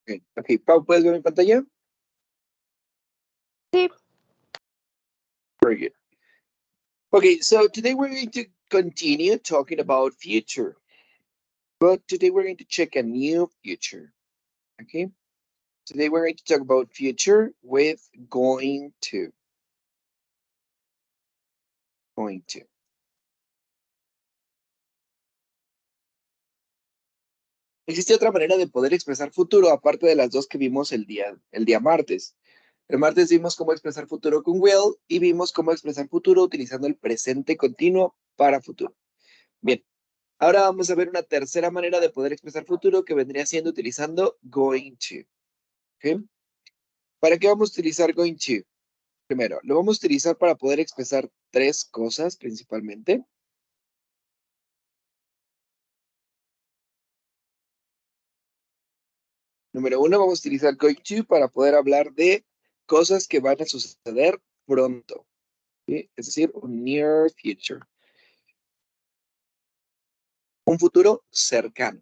Okay, Pau, ¿puedes ver mi pantalla? Sí. Very good. Okay, so today we're going to continue talking about future. But today we're going to check a new future. Okay? Today we're going to talk about future with going to. Going to. Existe otra manera de poder expresar futuro aparte de las dos que vimos el día martes. El martes vimos cómo expresar futuro con will y vimos cómo expresar futuro utilizando el presente continuo para futuro. Bien, ahora vamos a ver una tercera manera de poder expresar futuro que vendría siendo utilizando going to. ¿Okay? ¿Para qué vamos a utilizar going to? Primero, lo vamos a utilizar para poder expresar tres cosas principalmente. Número uno, vamos a utilizar going to para poder hablar de cosas que van a suceder pronto. ¿Sí? Es decir, un near future. Un futuro cercano.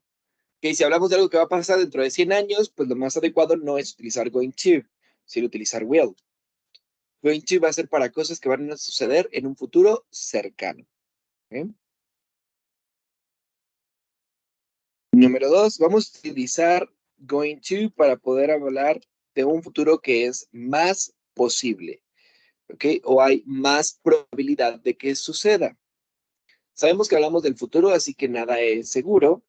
¿Okay? Si hablamos de algo que va a pasar dentro de 100 años, pues lo más adecuado no es utilizar going to, sino utilizar will. Going to va a ser para cosas que van a suceder en un futuro cercano. ¿Okay? Número dos, vamos a utilizar going to para poder hablar de un futuro que es más posible. ¿Ok? O hay más probabilidad de que suceda. Sabemos que hablamos del futuro, así que nada es seguro,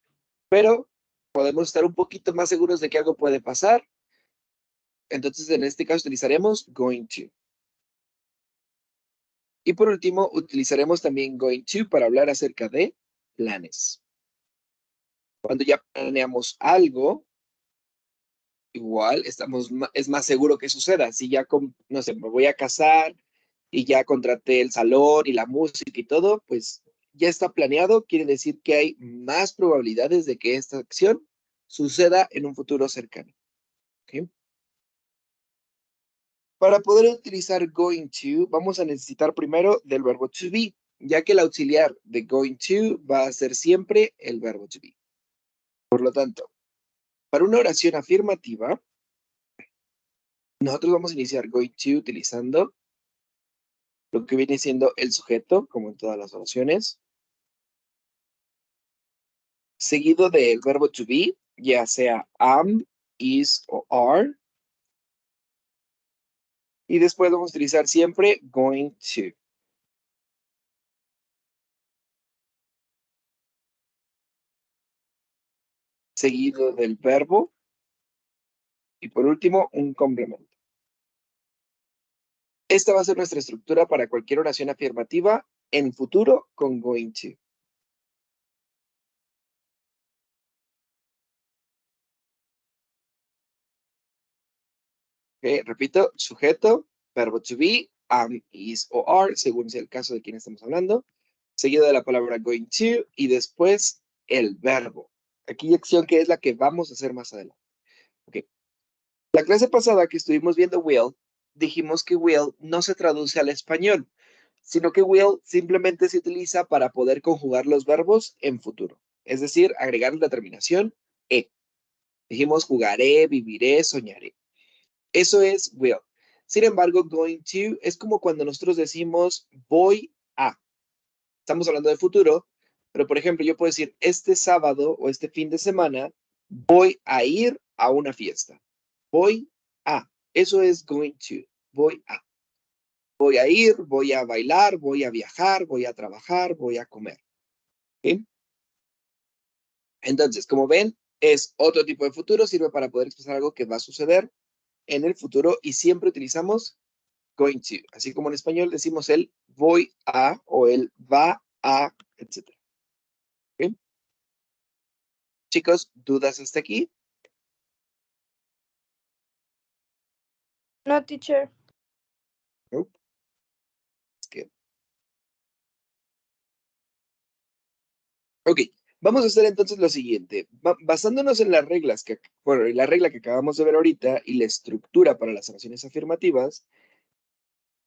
pero podemos estar un poquito más seguros de que algo puede pasar. Entonces, en este caso, utilizaremos going to. Y por último, utilizaremos también going to para hablar acerca de planes. Cuando ya planeamos algo, igual es más seguro que suceda. Si ya, no sé, me voy a casar y ya contraté el salón y la música y todo, pues ya está planeado, quiere decir que hay más probabilidades de que esta acción suceda en un futuro cercano. ¿Okay? Para poder utilizar going to, vamos a necesitar primero del verbo to be, ya que el auxiliar de going to va a ser siempre el verbo to be. Por lo tanto, para una oración afirmativa, nosotros vamos a iniciar going to utilizando lo que viene siendo el sujeto, como en todas las oraciones, seguido del verbo to be, ya sea am, is o are. Y después vamos a utilizar siempre going to. Seguido del verbo. Y por último, un complemento. Esta va a ser nuestra estructura para cualquier oración afirmativa en futuro con going to. Okay, repito, sujeto, verbo to be, am, is o are, según sea el caso de quien estamos hablando, seguido de la palabra going to y después el verbo. Aquí acción que es la que vamos a hacer más adelante. Okay. La clase pasada que estuvimos viendo will, dijimos que will no se traduce al español, sino que will simplemente se utiliza para poder conjugar los verbos en futuro. Es decir, agregar la terminación e. Dijimos jugaré, viviré, soñaré. Eso es will. Sin embargo, going to es como cuando nosotros decimos voy a. Estamos hablando de futuro, pero por ejemplo, yo puedo decir este sábado o este fin de semana voy a ir a una fiesta. Voy a. Eso es going to. Voy a. Voy a ir, voy a bailar, voy a viajar, voy a trabajar, voy a comer. ¿Sí? Entonces, como ven, es otro tipo de futuro, sirve para poder expresar algo que va a suceder en el futuro y siempre utilizamos going to. Así como en español decimos el voy a o el va a, etc. ¿Sí? Chicos, ¿dudas hasta aquí? No, teacher. Nope. Skip. Ok, vamos a hacer entonces lo siguiente. Basándonos en las reglas bueno, la regla que acabamos de ver ahorita y la estructura para las oraciones afirmativas,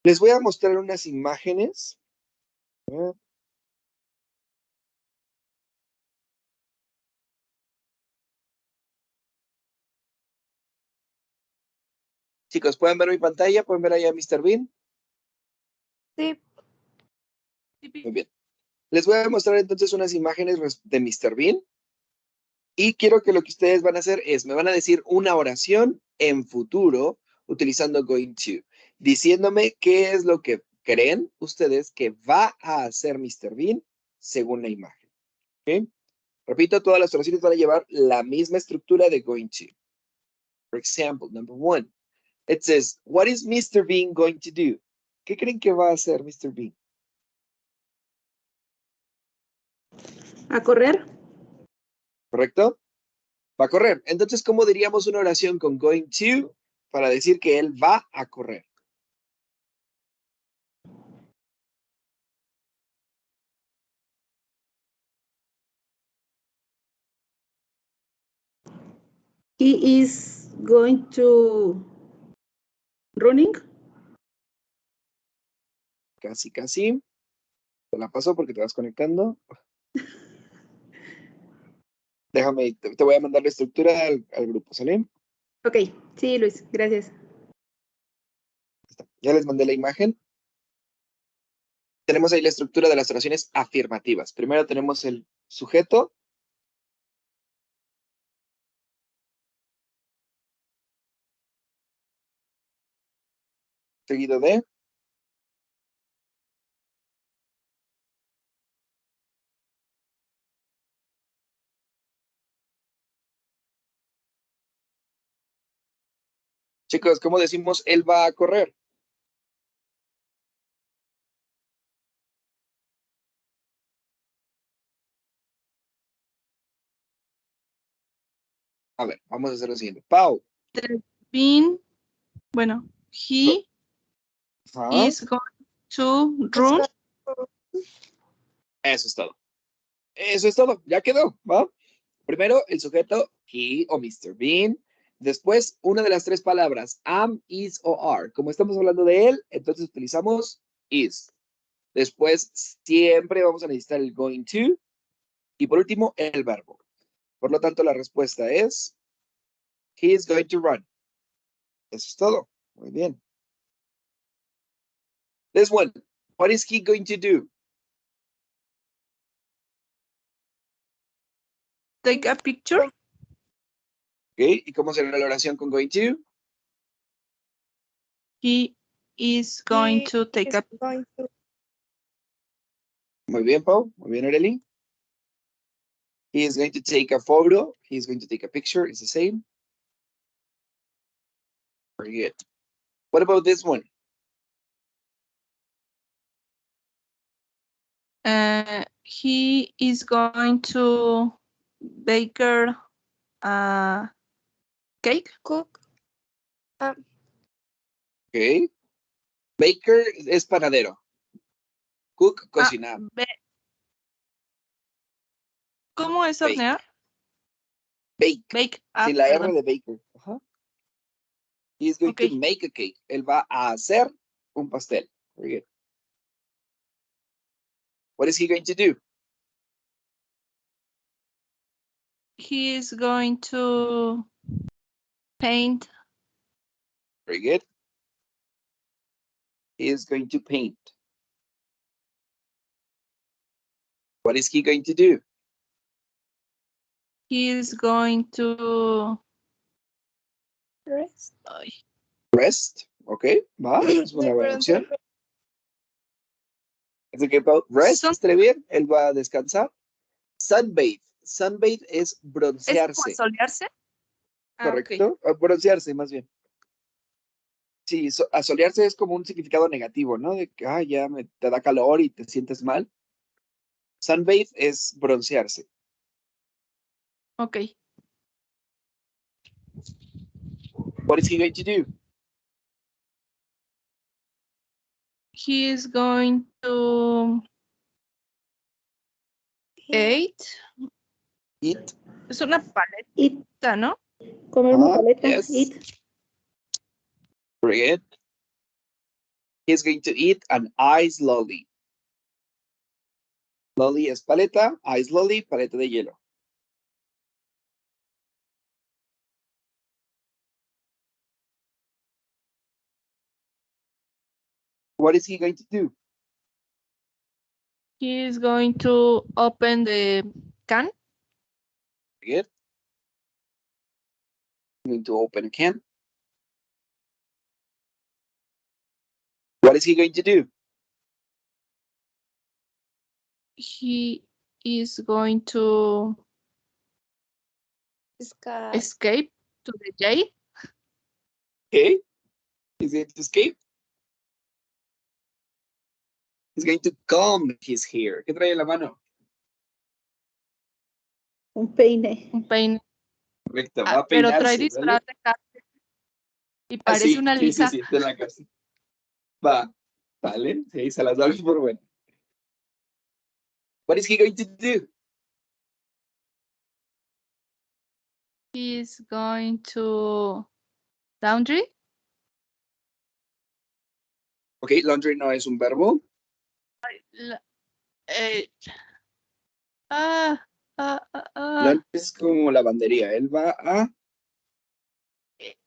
les voy a mostrar unas imágenes. Chicos, ¿pueden ver mi pantalla? ¿Pueden ver ahí a Mr. Bean? Sí. Muy bien. Les voy a mostrar entonces unas imágenes de Mr. Bean. Y quiero que lo que ustedes van a hacer es, me van a decir una oración en futuro utilizando going to, diciéndome qué es lo que creen ustedes que va a hacer Mr. Bean según la imagen. ¿Ok? Repito, todas las oraciones van a llevar la misma estructura de going to. For example, number 1. It says, what is Mr. Bean going to do? ¿Qué creen que va a hacer Mr. Bean? ¿A correr? ¿Correcto? Va a correr. Entonces, ¿cómo diríamos una oración con going to para decir que él va a correr? He is going to running. Casi, casi. Te la paso porque te vas conectando. Déjame, te voy a mandar la estructura al grupo, ¿sale? Ok, sí, Luis, gracias. Ya les mandé la imagen. Tenemos ahí la estructura de las oraciones afirmativas. Primero tenemos el sujeto. Seguido de chicos, ¿cómo decimos él va a correr? A ver, vamos a hacer lo siguiente. Pau. Bean, bueno, he Ajá. is going to run. Eso es todo. Eso es todo. Ya quedó, ¿va? Primero, el sujeto, he o Mr. Bean. Después, una de las tres palabras, am, is o are. Como estamos hablando de él, entonces utilizamos is. Después, siempre vamos a necesitar el going to. Y por último, el verbo. Por lo tanto, la respuesta es, he is going to run. Eso es todo. Muy bien. This one, what is he going to do? Take a picture. Okay. ¿Y cómo será la oración con going to? He is going to take a picture. Muy bien, Pau. Muy bien, Arely. He is going to take a photo. He is going to take a picture. It's the same. Very good. What about this one? He is going to bake a cake. Cook. Okay. Baker es panadero. Cook, cocinar. ¿Cómo es Bake. hornear? Bake. Bake. Sin la R Perdón. de baker. Ajá. He is going to make a cake. Él va a hacer un pastel. Very good. What is he going to do? He is going to paint. Very good. He is going to paint. What is he going to do? He is going to Rest. Rest. Ok, va. Es una buena opción. Así que rest, estaré bien. Él va a descansar. Sunbathe. Sunbathe es ¿Es broncearse. como solearse? Correcto. Broncearse, más bien. Sí, asolearse es como un significado negativo, ¿no? De que ya te da calor y te sientes mal. Sunbathe es broncearse. Ok. What is he going to do? He is going to eat. Eat. Es una paleta, ¿no? Comer una paleta. Yes. Eat. Very good. He's going to eat an ice lolly. Lolly es paleta, ice lolly, paleta de hielo. What is he going to do? He is going to open the can. Very good. I'm going to open a can. What is he going to do? He is going to escape to the jail. Okay. He's going to escape. He's going to comb his hair. ¿Qué trae en la mano? Un peine. Un peine. Correcto, va a Pero peinarse. trae disfraz de cárcel. Y parece sí, una lija. Sí, de la cárcel. Va, vale. Sí, se las doy por bueno. What is he going to do? He is going to laundry. Ok, laundry no es un verbo. Laundry es como lavandería. Él va a...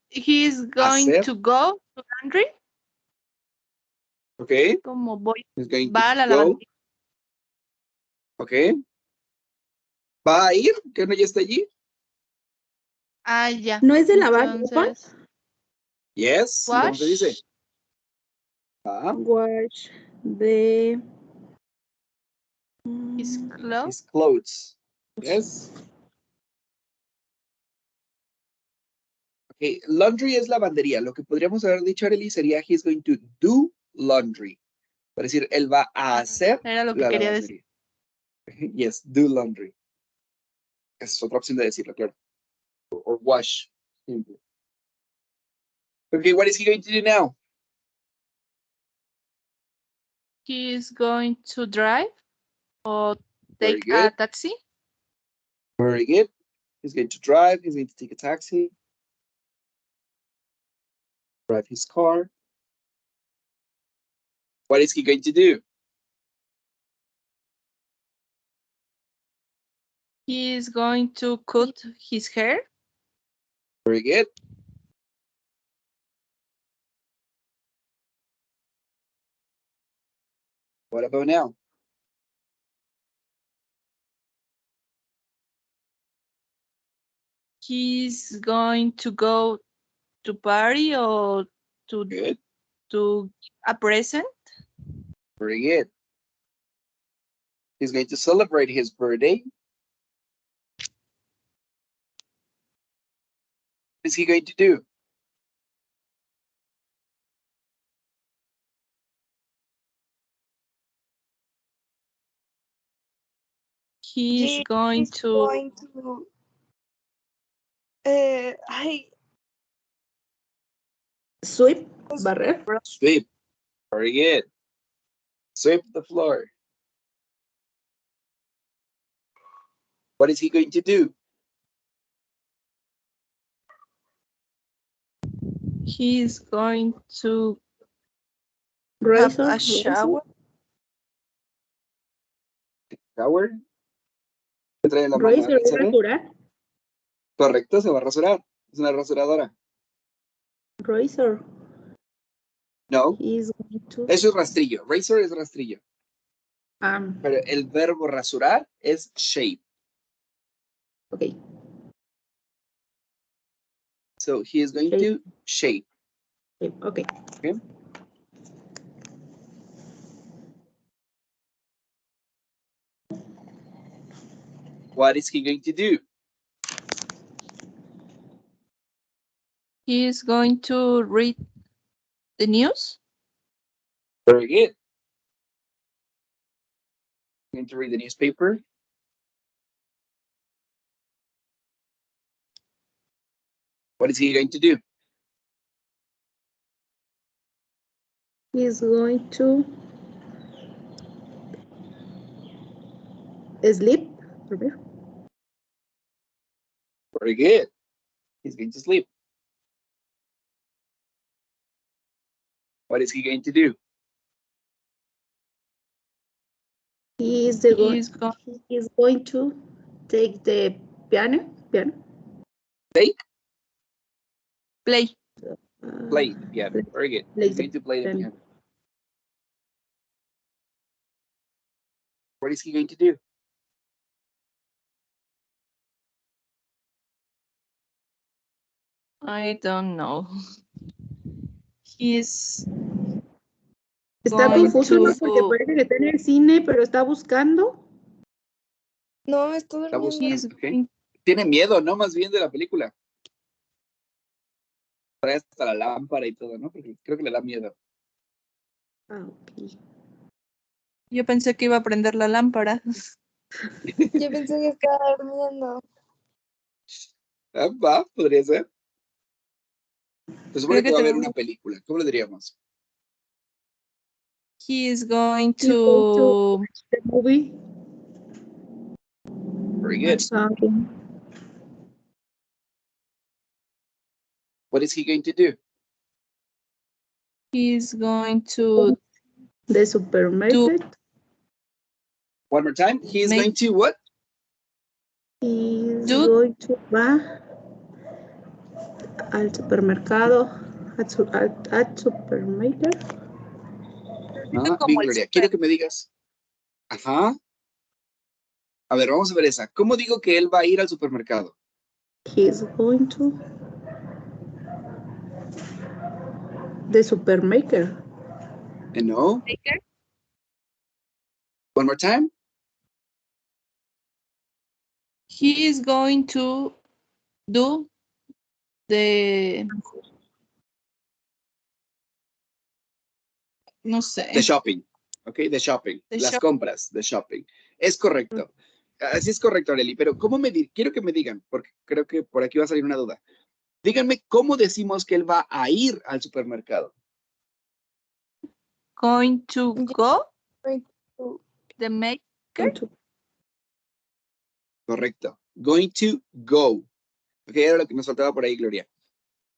He is going to go to laundry. Ok. Como voy. He's going Va a la to go. lavandería. Ok. ¿Va a ir? ¿Que no ya está allí? Ah, ya. ¿No es de lavar ropa? Entonces, Yes. ¿Cómo wash. se dice? Ah. Wash the... His clothes. His clothes. Yes. Okay. Laundry es lavandería. Lo que podríamos haber dicho, Arely, sería he's going to do laundry. Es decir, él va a hacer Era lo que la quería lavandería. decir. Yes, do laundry. Esa es otra opción de decirlo, claro. Or wash. Simple. Okay, what is he going to do now? He is going to drive or Very take a good. taxi. Very good. He's going to drive. He's going to take a taxi. Drive his car. What is he going to do? He is going to cut his hair. Very good. What about now? He's going to go to party or to Good. to a present. Very good. He's going to celebrate his birthday. What is he going to do? He's going to Sweep, barrer. Sweep. Very good. Sweep the floor. What is he going to do? He's going to Razor, have a shower. Shower. ¿Qué trae en la mano? Razor es rasurar. Correcto, se va a rasurar. Es una rasuradora. Razor. No. He's going to... Eso es rastrillo. Razor es rastrillo. Pero el verbo rasurar es shape. Ok. So he is going to shape. Okay. Okay. What is he going to do? He is going to read the news. Very good. Going to read the newspaper. What is he going to do? He's going to sleep. Very good. He's going to sleep. What is he going to do? He is going to take the piano. Take? Play. Play the piano. Very good. He's going to play the piano. What is he going to do? I don't know. He's Está going confuso, ¿no? to- Porque parece que está en el cine, pero está buscando. No, está Está durmiendo. he's buscando, ok. going- Tiene miedo, ¿no? Más bien de la película. Trae hasta la lámpara y todo, ¿no? Porque creo que le da miedo. Ah, ok. Yo pensé que iba a prender la lámpara. Yo pensé que estaba durmiendo. Ah, va, podría ser. Se supone Creo que que va a ver tenemos- una película. ¿Cómo le diríamos? He is going He's going to to watch the movie. Very good. Something. What is he going to do? he's going to The supermarket. One more time. He is Make- going to what? He's Do- going to va al supermercado. At supermarket. Ah, como bien, el Gloria. super. Quiero que me digas. Ajá. A ver, vamos a ver esa. ¿Cómo digo que él va a ir al supermercado? He's going to the supermarket. No. One more time. He is going to do the no sé. The shopping. Ok, the shopping. The Las shop- compras, the shopping. Es correcto. Así es correcto, Arely. Pero quiero que me digan, porque creo que por aquí va a salir una duda. Díganme cómo decimos que él va a ir al supermercado. Going to go Going to- the make Going to- Correcto. Going to go. Ok, era lo que nos faltaba por ahí, Gloria.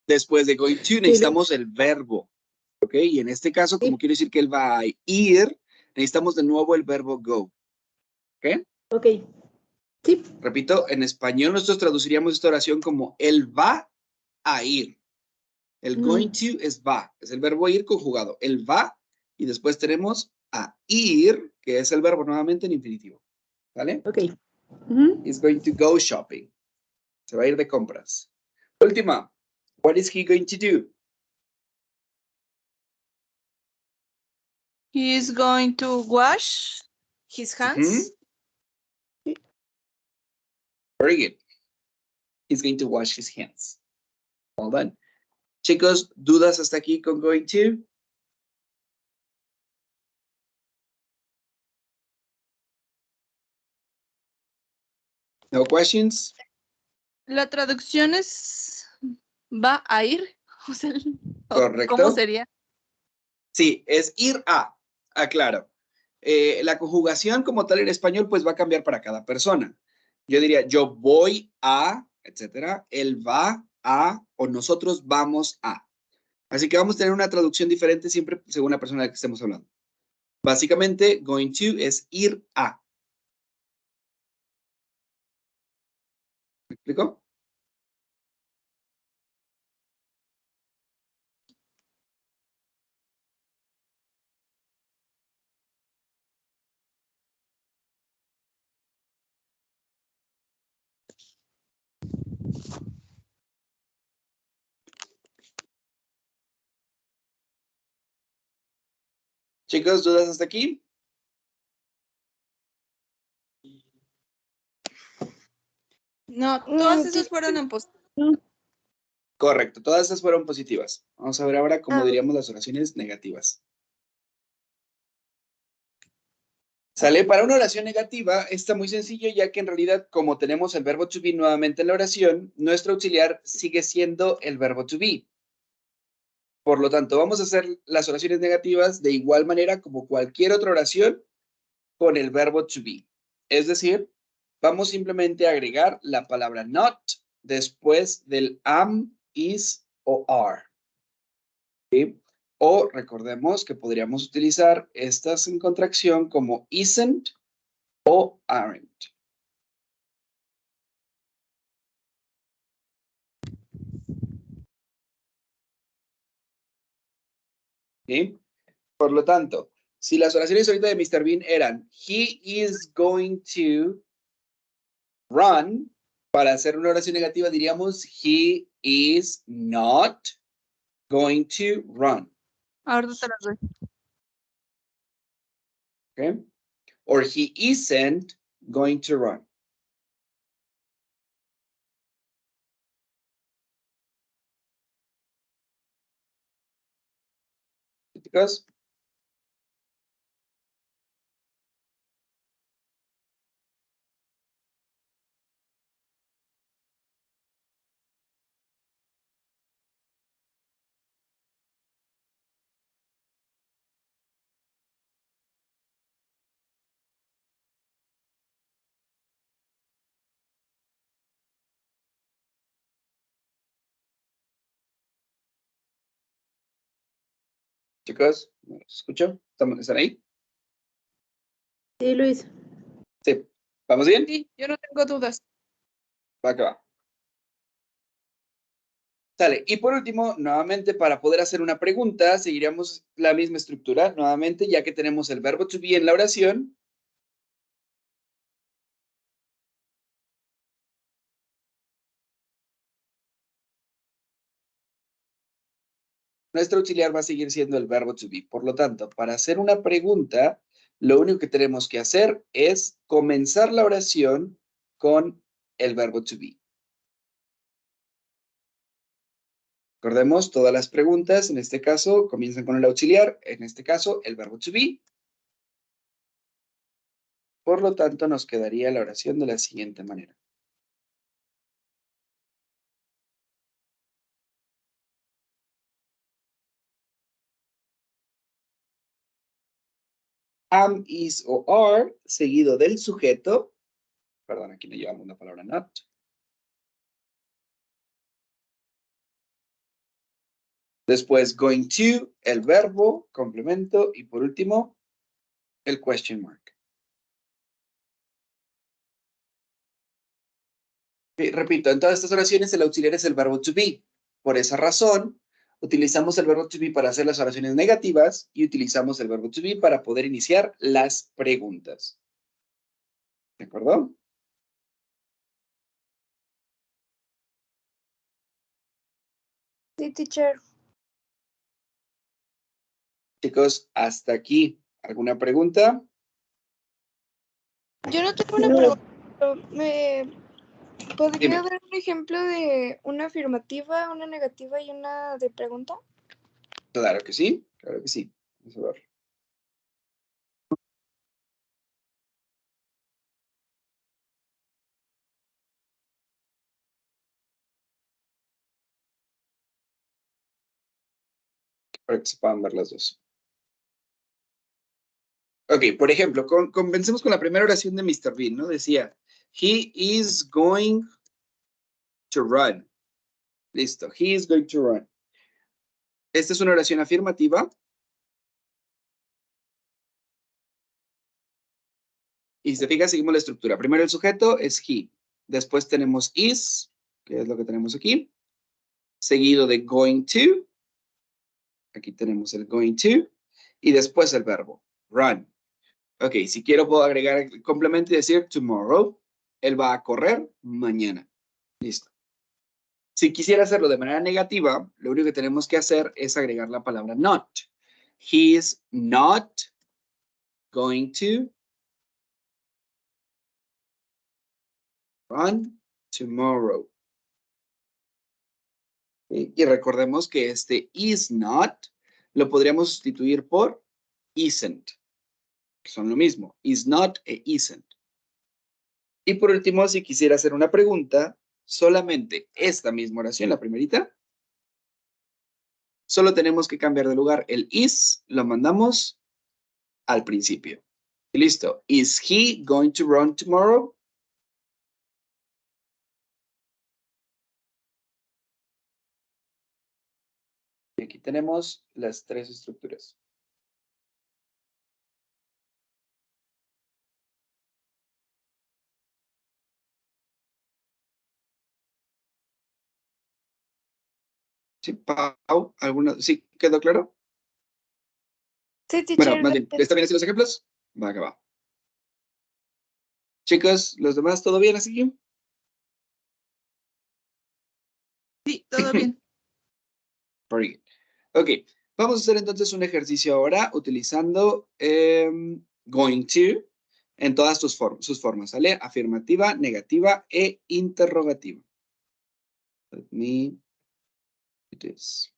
Después de going to necesitamos el verbo. Ok, y en este caso, como Sí. quiero decir que él va a ir, necesitamos de nuevo el verbo go. Ok, Ok. Sí. repito, en español nosotros traduciríamos esta oración como él va a ir. El going to es va, es el verbo ir conjugado. Él va y después tenemos a ir, que es el verbo nuevamente en infinitivo. ¿Vale? Ok. Ujú. He's going to go shopping. Se va a ir de compras. Última. What is he going to do? he is going to wash his hands. Very good. He's going to wash his hands. Well done. Chicos, ¿dudas hasta aquí con going to? No questions? La traducción es va a ir. O sea, Correcto. ¿cómo sería? Sí, es ir a. Aclaro. La conjugación como tal en español pues va a cambiar para cada persona. Yo diría yo voy a, etcétera. Él va a o nosotros vamos a. Así que vamos a tener una traducción diferente siempre según la persona de la que estemos hablando. Básicamente, going to es ir a. ¿Me explico? Chicos, ¿dudas hasta aquí? No, todas esas fueron en Correcto, todas esas fueron positivas. Vamos a ver ahora cómo Ah. diríamos las oraciones negativas. Sale para una oración negativa, está muy sencillo, ya que en realidad, como tenemos el verbo to be nuevamente en la oración, nuestro auxiliar sigue siendo el verbo to be. Por lo tanto, vamos a hacer las oraciones negativas de igual manera como cualquier otra oración con el verbo to be. Es decir, vamos simplemente a agregar la palabra not después del am, is o are. ¿Sí? O recordemos que podríamos utilizar estas en contracción como isn't o aren't. ¿Sí? Por lo tanto, Si las oraciones ahorita de Mr. Bean eran, he is going to run, para hacer una oración negativa diríamos, he is not going to run. Ahorita te las doy. Okay? Or he isn't going to run. Chicos, chicos, ¿me escucho? ¿Están ahí? Sí, Luis. Sí. ¿Vamos bien? Sí, yo no tengo dudas. Va que va. Sale. Y por último, nuevamente, para poder hacer una pregunta, seguiríamos la misma estructura, nuevamente, ya que tenemos el verbo to be en la oración. Nuestro auxiliar va a seguir siendo el verbo to be. Por lo tanto, para hacer una pregunta, lo único que tenemos que hacer es comenzar la oración con el verbo to be. Recordemos, todas las preguntas, en este caso, comienzan con el auxiliar, en este caso, el verbo to be. Por lo tanto, nos quedaría la oración de la siguiente manera. Am, is o are, seguido del sujeto. Perdón, aquí le llevamos la palabra not. Después, going to, el verbo, complemento. Y por último, el question mark. Repito, en todas estas oraciones el auxiliar es el verbo to be. Por esa razón, utilizamos el verbo to be para hacer las oraciones negativas y utilizamos el verbo to be para poder iniciar las preguntas. ¿De acuerdo? Sí, teacher. Chicos, hasta aquí. ¿Alguna pregunta? Yo no tengo una No. pregunta, pero ¿me podría Dime. dar un ejemplo de una afirmativa, una negativa y una de pregunta? Claro que sí, claro que sí. Vamos a ver. Para que se puedan ver las dos. Ok, por ejemplo, comencemos con la primera oración de Mr. Bean, ¿no? Decía, he is going to run. Listo, he is going to run. Esta es una oración afirmativa. Y si se fija, seguimos la estructura. Primero el sujeto es he. Después tenemos is, que es lo que tenemos aquí. Seguido de going to. Aquí tenemos el going to. Y después el verbo, run. Ok, si quiero puedo agregar el complemento y decir tomorrow. Él va a correr mañana. Listo. Si quisiera hacerlo de manera negativa, lo único que tenemos que hacer es agregar la palabra not. He is not going to run tomorrow. Y recordemos que este is not lo podríamos sustituir por isn't. Son lo mismo, is not e isn't. Y por último, si quisiera hacer una pregunta, solamente esta misma oración, la primerita, solo tenemos que cambiar de lugar el is, lo mandamos al principio. Y listo. Is he going to run tomorrow? Y aquí tenemos las tres estructuras. Sí, Pau, ¿alguna? ¿Sí quedó claro? Sí, Bueno, teacher, más bien, gracias. ¿está bien así los ejemplos? Va, que va. Chicos, ¿los demás todo bien así? Sí, todo bien. Very good. Ok, vamos a hacer entonces un ejercicio ahora utilizando going to en todas sus formas, ¿sale? Afirmativa, negativa e interrogativa. Let me do this.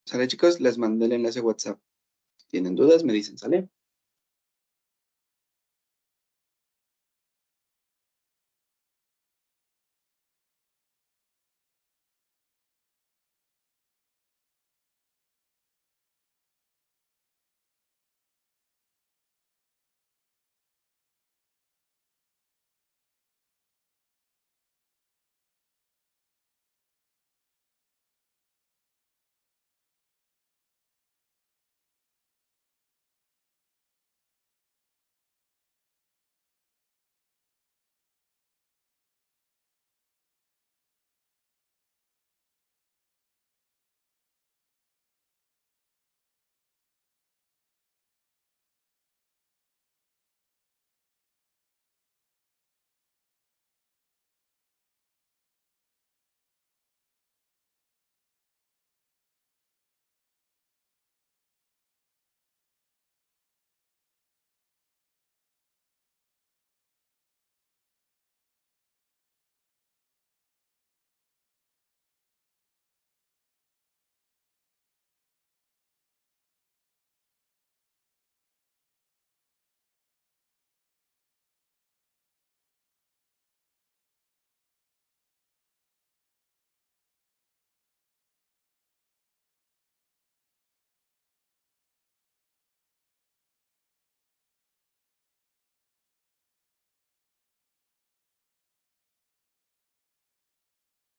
¿Sale, chicos? Les mandé el enlace a WhatsApp. Si tienen dudas, me dicen, ¿sale?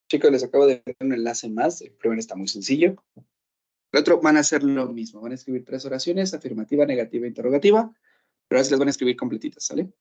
Chicos, les acabo de dar un enlace más. El primero está muy sencillo. El otro van a hacer lo mismo. Van a escribir 3 oraciones, afirmativa, negativa, interrogativa. Pero ahora sí las van a escribir completitas, ¿sale?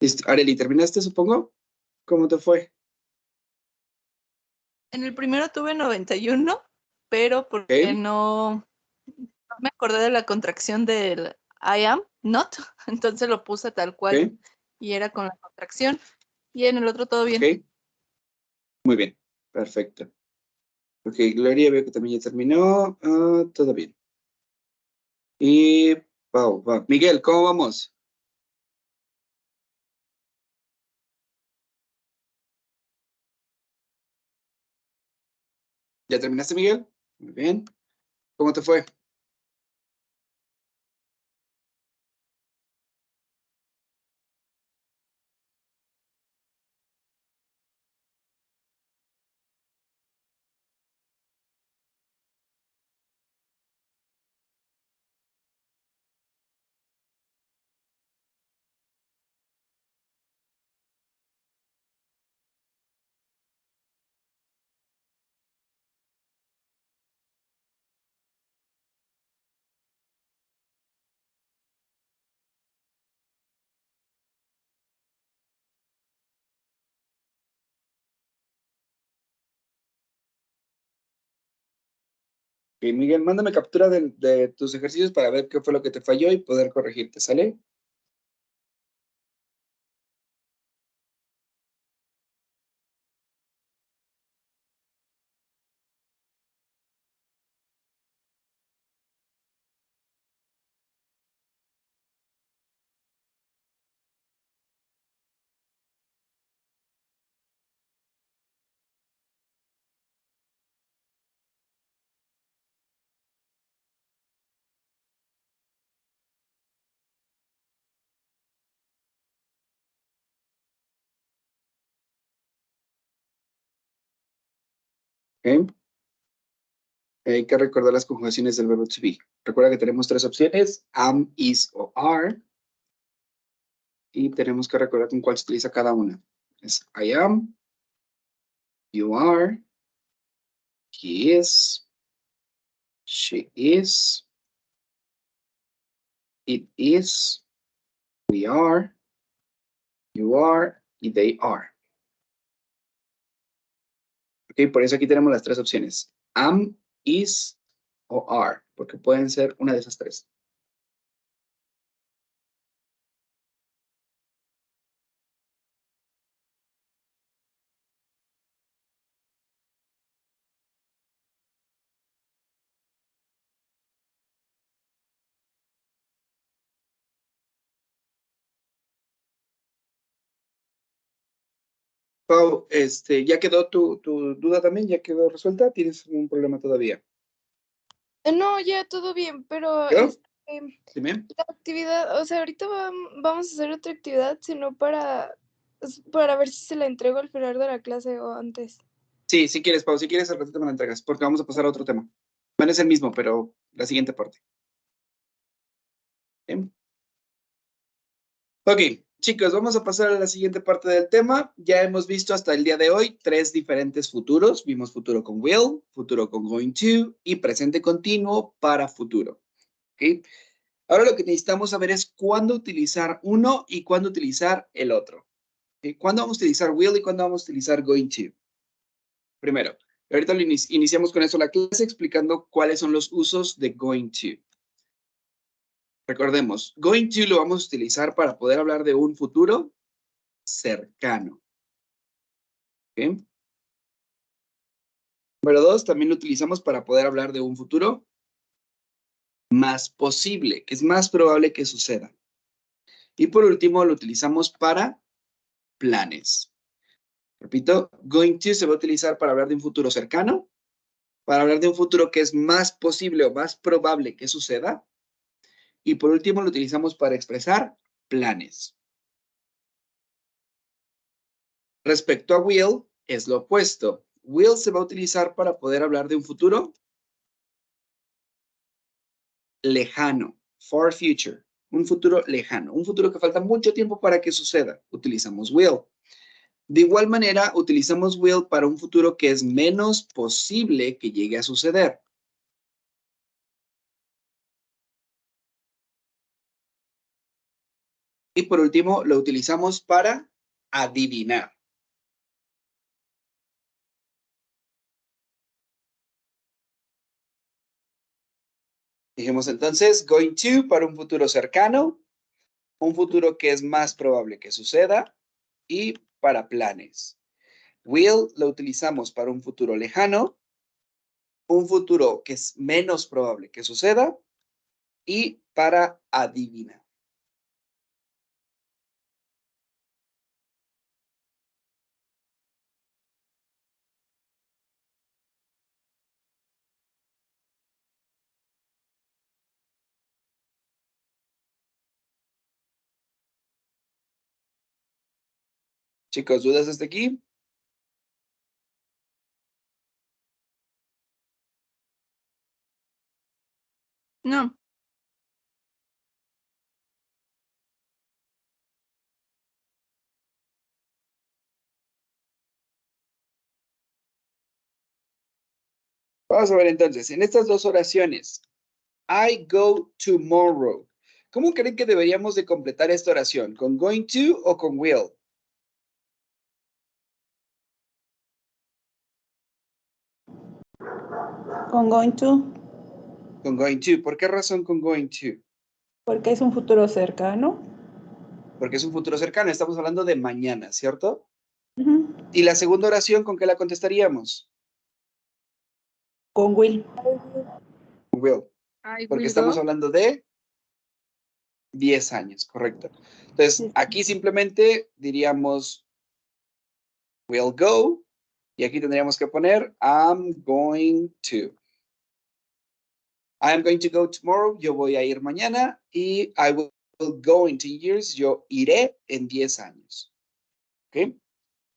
Listo. Arely, ¿terminaste, supongo? ¿Cómo te fue? En el primero tuve 91, pero porque Ok. no me acordé de la contracción del I am not, entonces lo puse tal cual Ok. y era con la contracción. Y en el otro todo bien. Ok. Muy bien. Perfecto. Ok, Gloria, veo que también ya terminó. Todo bien. Y Pau, va. Miguel, ¿cómo vamos? ¿Ya terminaste, Miguel? Muy bien. ¿Cómo te fue? Ok, Miguel, mándame captura de tus ejercicios para ver qué fue lo que te falló y poder corregirte, ¿sale? Ok. Hay que recordar las conjugaciones del verbo to be. Recuerda que tenemos tres opciones, am, is o are. Y tenemos que recordar con cuál se utiliza cada una. Es I am, you are, he is, she is, it is, we are, you are y they are. Ok, por eso aquí tenemos las tres opciones. Am, is o are, porque pueden ser una de esas tres. Pau, ¿ya quedó tu duda también? ¿Ya quedó resuelta? ¿Tienes un problema todavía? No, ya todo bien, pero ¿Quedó? la Dime. actividad, o sea, ahorita vamos a hacer otra actividad, sino para ver si se la entrego al final de la clase o antes. Sí, si quieres, Pau, si quieres, al ratito me la entregas, porque vamos a pasar a otro tema. Bueno, es el mismo, pero la siguiente parte. Bien. Ok, chicos, vamos a pasar a la siguiente parte del tema. Ya hemos visto hasta el día de hoy tres diferentes futuros. Vimos futuro con will, futuro con going to y presente continuo para futuro. ¿Ok? Ahora lo que necesitamos saber es cuándo utilizar uno y cuándo utilizar el otro. ¿Ok? ¿Cuándo vamos a utilizar will y cuándo vamos a utilizar going to? Primero, ahorita iniciamos con eso la clase explicando cuáles son los usos de going to. Recordemos, going to lo vamos a utilizar para poder hablar de un futuro cercano. ¿Ok? Número dos, también lo utilizamos para poder hablar de un futuro más posible, que es más probable que suceda. Y por último, lo utilizamos para planes. Repito, going to se va a utilizar para hablar de un futuro cercano, para hablar de un futuro que es más posible o más probable que suceda. Y por último, lo utilizamos para expresar planes. Respecto a will, es lo opuesto. Will se va a utilizar para poder hablar de un futuro lejano, far future, un futuro lejano, un futuro que falta mucho tiempo para que suceda. Utilizamos will. De igual manera, utilizamos will para un futuro que es menos posible que llegue a suceder. Y por último, lo utilizamos para adivinar. Dijimos entonces, going to para un futuro cercano, un futuro que es más probable que suceda, y para planes. Will lo utilizamos para un futuro lejano, un futuro que es menos probable que suceda, y para adivinar. Chicos, ¿dudas hasta aquí? No. Vamos a ver entonces, en estas dos oraciones, I go tomorrow. ¿Cómo creen que deberíamos de completar esta oración? ¿Con going to o con will? Con going to, Con going to. ¿Por qué razón con going to? porque es un futuro cercano. Porque es un futuro cercano, estamos hablando de mañana, ¿cierto? Ujú. Y la segunda oración, ¿con qué la contestaríamos? Con will. Con will. I Porque will estamos go. hablando de 10 años, correcto. Entonces, Sí. aquí simplemente diríamos will go. Y aquí tendríamos que poner I'm going to. I'm going to go tomorrow. Yo voy a ir mañana. Y I will go in 10 years. Yo iré en 10 años. ¿Ok?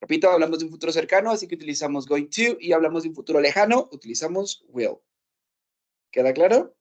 Repito, hablamos de un futuro cercano, así que utilizamos going to. Y hablamos de un futuro lejano, utilizamos will. ¿Queda claro?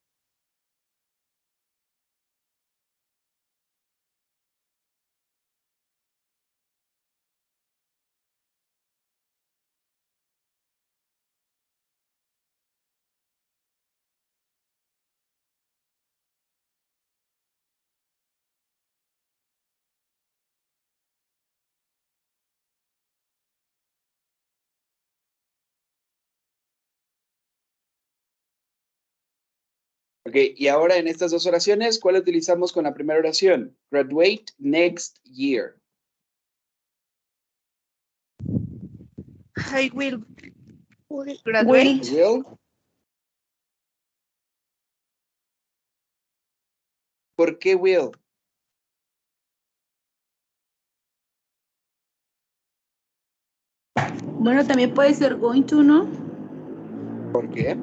Ok, y ahora en estas dos oraciones, ¿cuál utilizamos con la primera oración? Graduate next year. I will graduate. Will. ¿Por qué will? Bueno, también puede ser going to, ¿no? ¿Por qué?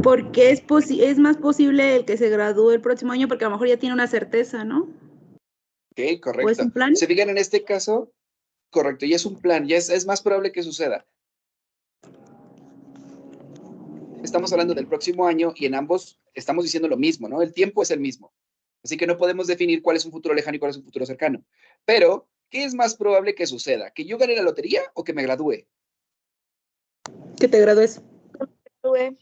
Porque es más posible el que se gradúe el próximo año porque a lo mejor ya tiene una certeza, ¿no? Ok, ¿O es correcto. un plan? Se fijan en este caso, correcto, y es un plan, ya es más probable que suceda. Estamos hablando del próximo año y en ambos estamos diciendo lo mismo, ¿no? El tiempo es el mismo. Así que no podemos definir cuál es un futuro lejano y cuál es un futuro cercano. Pero, ¿qué es más probable que suceda? ¿Que yo gane la lotería o que me gradúe? Que te gradúes. Tuve.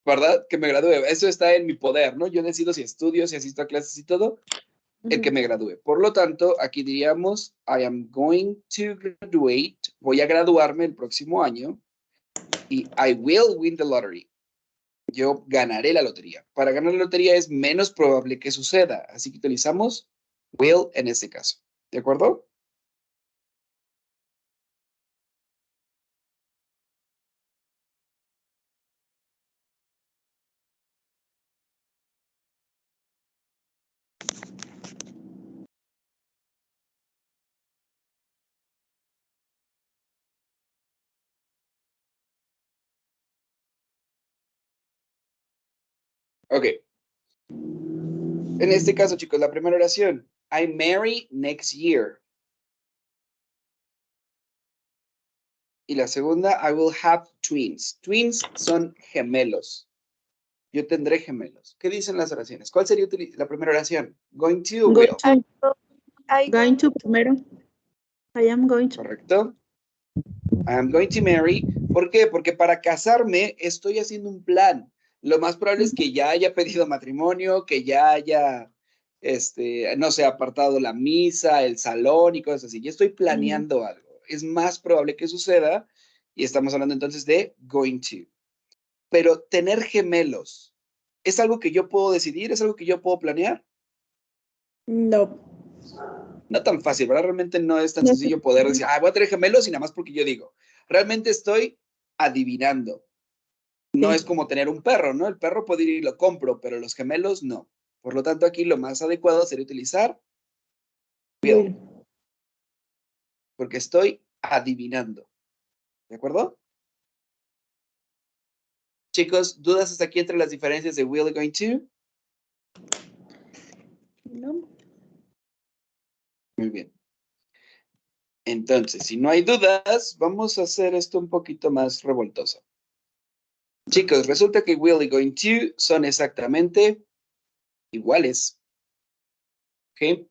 ¿Verdad? Que me gradúe. Eso está en mi poder, ¿no? Yo decido si estudio, si asisto a clases y todo, el que me gradúe. Por lo tanto, aquí diríamos, I am going to graduate, voy a graduarme el próximo año y I will win the lottery. Yo ganaré la lotería. Para ganar la lotería es menos probable que suceda, así que utilizamos will en este caso. ¿De acuerdo? Ok. En este caso, chicos, la primera oración. I marry next year. Y la segunda, I will have twins. Twins son gemelos. Yo tendré gemelos. ¿Qué dicen las oraciones? ¿Cuál sería la primera oración? Going to o Going will. to. I Going to primero. I am going to. Correcto. I am going to marry. ¿Por qué? Porque para casarme estoy haciendo un plan. Lo más probable es que ya haya pedido matrimonio, que ya haya no sé, apartado la misa, el salón y cosas así. Ya estoy planeando algo. Es más probable que suceda y estamos hablando entonces de going to. Pero tener gemelos, ¿es algo que yo puedo decidir? ¿Es algo que yo puedo planear? No. No tan fácil, ¿verdad? Realmente no es tan No. sencillo poder decir, voy a tener gemelos y nada más porque yo digo. Realmente estoy adivinando. No Sí. es como tener un perro, ¿no? El perro puede ir y lo compro, pero los gemelos no. Por lo tanto, aquí lo más adecuado sería utilizar will, Will. porque estoy adivinando. ¿De acuerdo? Chicos, ¿dudas hasta aquí entre las diferencias de will y going to? No. Muy bien. Entonces, si no hay dudas, vamos a hacer esto un poquito más revoltoso. Chicos, resulta que will y going to son exactamente iguales. ¿Ok?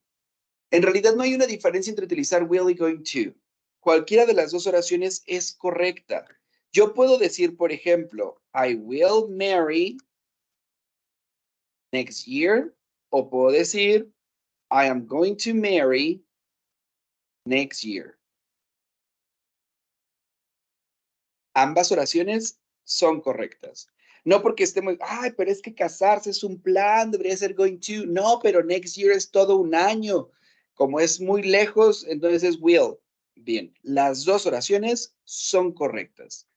En realidad no hay una diferencia entre utilizar will y going to. Cualquiera de las dos oraciones es correcta. Yo puedo decir, por ejemplo, I will marry next year, o puedo decir, I am going to marry next year. Ambas oraciones son correctas. No porque estemos, pero es que casarse es un plan, debería ser going to. No, pero next year es todo un año. Como es muy lejos, entonces es will. Bien, las dos oraciones son correctas.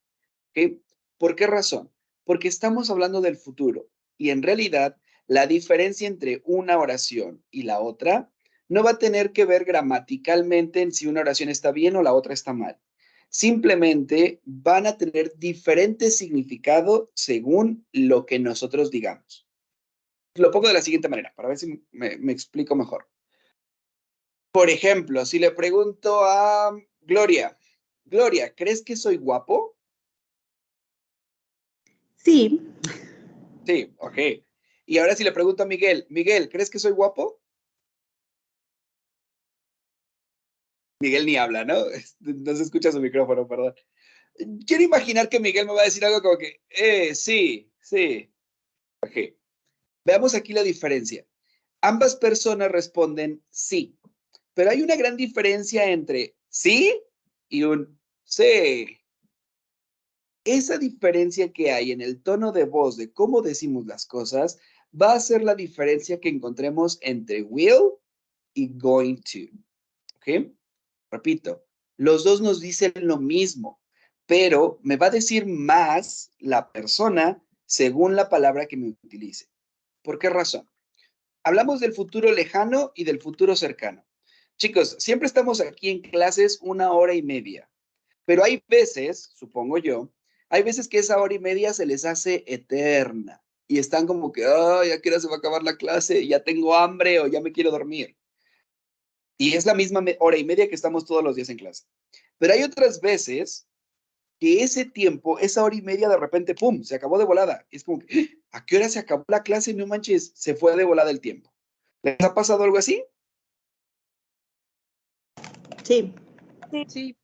¿Ok? ¿Por qué razón? Porque estamos hablando del futuro y en realidad la diferencia entre una oración y la otra no va a tener que ver gramaticalmente en si una oración está bien o la otra está mal. Simplemente van a tener diferente significado según lo que nosotros digamos. Lo pongo de la siguiente manera, para ver si me explico mejor. Por ejemplo, si le pregunto a Gloria, Gloria, ¿crees que soy guapo? Sí. Sí, ok. Y ahora si le pregunto a Miguel, Miguel, ¿crees que soy guapo? Miguel ni habla, ¿no? No se escucha su micrófono, perdón. Quiero imaginar que Miguel me va a decir algo como que, sí, sí. Ok. Veamos aquí la diferencia. Ambas personas responden sí, pero hay una gran diferencia entre sí y un sí. Esa diferencia que hay en el tono de voz de cómo decimos las cosas va a ser la diferencia que encontremos entre will y going to. ¿Ok? Repito, los dos nos dicen lo mismo, pero me va a decir más la persona según la palabra que me utilice. ¿Por qué razón? Hablamos del futuro lejano y del futuro cercano. Chicos, siempre estamos aquí en clases 1 hora y media, pero hay veces, supongo yo, hay veces que esa hora y media se les hace eterna y están como que, ya quiero se va a acabar la clase, ya tengo hambre o ya me quiero dormir. Y es la misma hora y media que estamos todos los días en clase. Pero hay otras veces que ese tiempo, esa hora y media, de repente, ¡pum!, se acabó de volada. Es como que, ¿a qué hora se acabó la clase? No manches, se fue de volada el tiempo. ¿Les ha pasado algo así? Sí. Sí.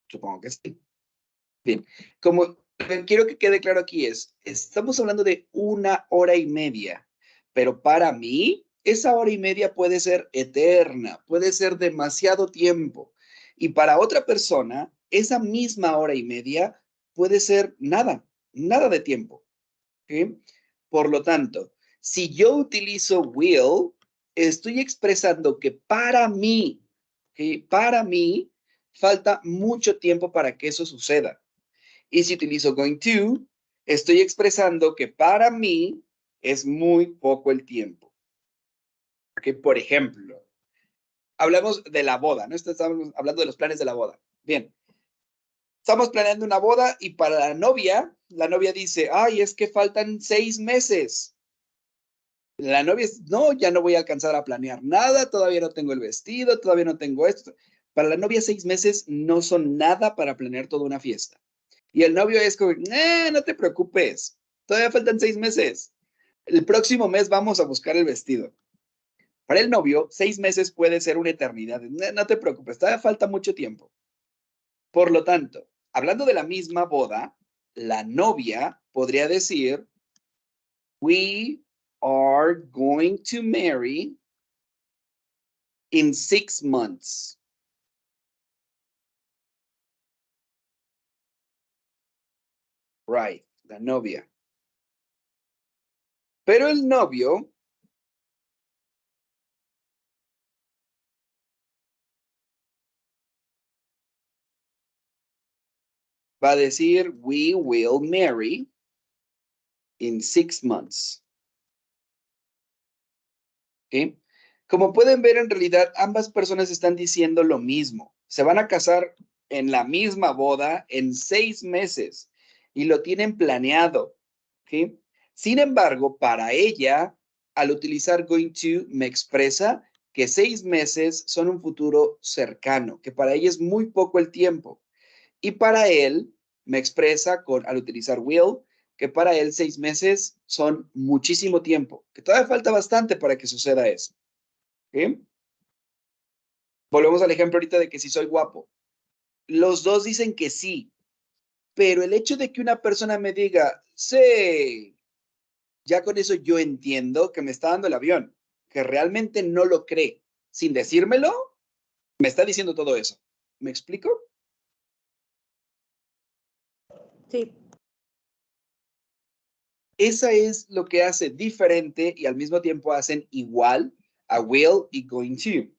Supongo que sí. Bien, como quiero que quede claro aquí estamos hablando de 1 hora y media, pero para mí, esa hora y media puede ser eterna, puede ser demasiado tiempo. Y para otra persona, esa misma hora y media puede ser nada, nada de tiempo. ¿Ok? Por lo tanto, si yo utilizo will, estoy expresando que para mí, falta mucho tiempo para que eso suceda. Y si utilizo going to, estoy expresando que para mí es muy poco el tiempo. Okay, por ejemplo, hablamos de la boda, ¿no? Estamos hablando de los planes de la boda. Bien, estamos planeando una boda y para la novia dice, es que faltan 6 meses. La novia es, no, ya no voy a alcanzar a planear nada, todavía no tengo el vestido, todavía no tengo esto. Para la novia 6 meses no son nada para planear toda una fiesta. Y el novio es como, no te preocupes, todavía faltan 6 meses. El próximo mes vamos a buscar el vestido. Para el novio, 6 meses puede ser una eternidad. No te preocupes, todavía falta mucho tiempo. Por lo tanto, hablando de la misma boda, la novia podría decir, we are going to marry In 6 months. Right, la novia. Pero el novio va a decir, we will marry in 6 months. ¿Okay? Como pueden ver, en realidad, ambas personas están diciendo lo mismo. Se van a casar en la misma boda en 6 meses y lo tienen planeado. ¿Okay? Sin embargo, para ella, al utilizar going to, me expresa que 6 meses son un futuro cercano, que para ella es muy poco el tiempo. Y para él, me expresa al utilizar will, que para él 6 meses son muchísimo tiempo, que todavía falta bastante para que suceda eso. ¿Okay? Volvemos al ejemplo ahorita de que si soy guapo. Los dos dicen que sí, pero el hecho de que una persona me diga, sí, ya con eso yo entiendo que me está dando el avión, que realmente no lo cree. Sin decírmelo, me está diciendo todo eso. ¿Me explico? Sí. Esa es lo que hace diferente y al mismo tiempo hacen igual a will y going to.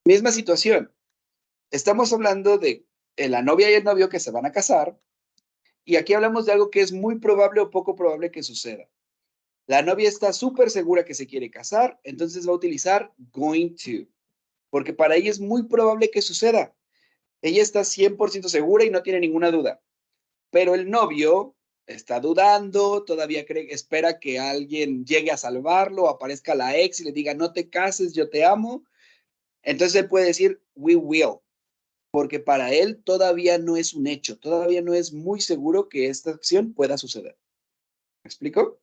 Misma situación. Estamos hablando de la novia y el novio que se van a casar y aquí hablamos de algo que es muy probable o poco probable que suceda. La novia está súper segura que se quiere casar, entonces va a utilizar going to, porque para ella es muy probable que suceda. Ella está 100% segura y no tiene ninguna duda. Pero el novio está dudando, todavía espera que alguien llegue a salvarlo, aparezca la ex y le diga, no te cases, yo te amo. Entonces él puede decir, we will, porque para él todavía no es un hecho, todavía no es muy seguro que esta acción pueda suceder. ¿Me explico?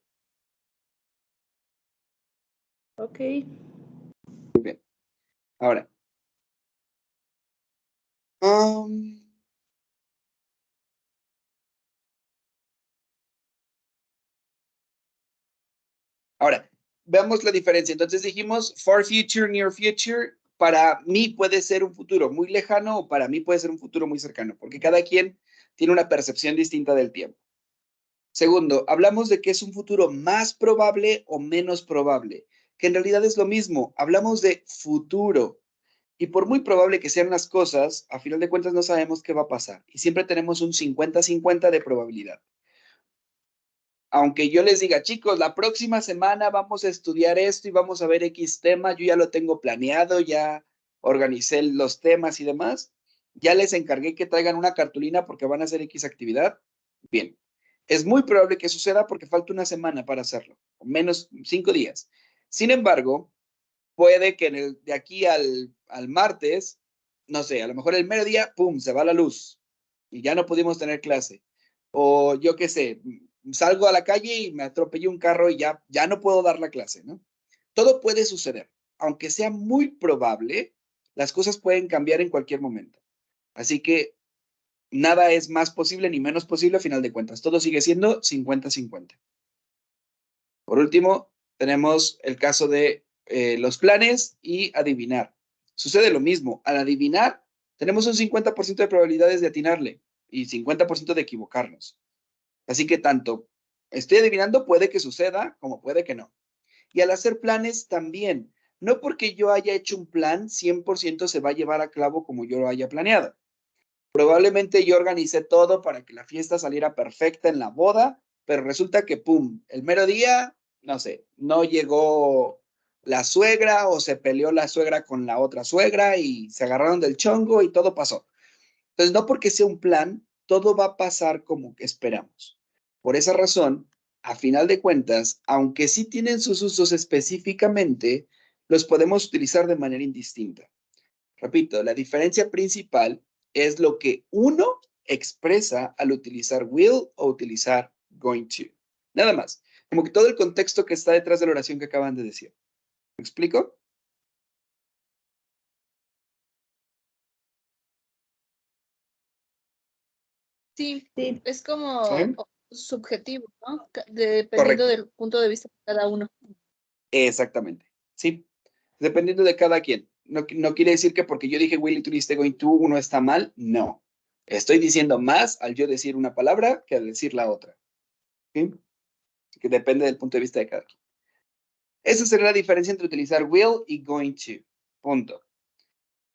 Ok. Muy bien. Ahora. Ahora, veamos la diferencia. Entonces dijimos, far future, near future, para mí puede ser un futuro muy lejano o para mí puede ser un futuro muy cercano, porque cada quien tiene una percepción distinta del tiempo. Segundo, hablamos de que es un futuro más probable o menos probable, que en realidad es lo mismo. Hablamos de futuro. Y por muy probable que sean las cosas, a final de cuentas no sabemos qué va a pasar. Y siempre tenemos un 50-50 de probabilidad. Aunque yo les diga, chicos, la próxima semana vamos a estudiar esto y vamos a ver X tema, yo ya lo tengo planeado, ya organicé los temas y demás, ya les encargué que traigan una cartulina porque van a hacer X actividad. Bien, es muy probable que suceda porque falta una semana para hacerlo, o menos 5 días. Sin embargo, puede que de aquí al martes, no sé, a lo mejor el mero día, ¡pum!, se va la luz y ya no pudimos tener clase. O yo qué sé, salgo a la calle y me atropellé un carro y ya no puedo dar la clase, ¿no? Todo puede suceder. Aunque sea muy probable, las cosas pueden cambiar en cualquier momento. Así que nada es más posible ni menos posible a final de cuentas. Todo sigue siendo 50-50. Por último, tenemos el caso de los planes y adivinar. Sucede lo mismo. Al adivinar, tenemos un 50% de probabilidades de atinarle y 50% de equivocarnos. Así que tanto estoy adivinando, puede que suceda como puede que no. Y al hacer planes también. No porque yo haya hecho un plan, 100% se va a llevar a cabo como yo lo haya planeado. Probablemente yo organicé todo para que la fiesta saliera perfecta en la boda, pero resulta que, ¡pum!, el mero día, no sé, no llegó la suegra o se peleó la suegra con la otra suegra y se agarraron del chongo y todo pasó. Entonces, no porque sea un plan, todo va a pasar como que esperamos. Por esa razón, a final de cuentas, aunque sí tienen sus usos específicamente, los podemos utilizar de manera indistinta. Repito, la diferencia principal es lo que uno expresa al utilizar will o utilizar going to. Nada más. Como que todo el contexto que está detrás de la oración que acaban de decir. ¿Me explico? Sí, Sí. es como ¿Sí? subjetivo, ¿no? Dependiendo Correcto. del punto de vista de cada uno. Exactamente. Sí. Dependiendo de cada quien. no quiere decir que porque yo dije will y tú dijiste going to, uno está mal. No. Estoy diciendo más al yo decir una palabra que al decir la otra. ¿Sí? Así que depende del punto de vista de cada quien. Esa sería la diferencia entre utilizar will y going to. Punto.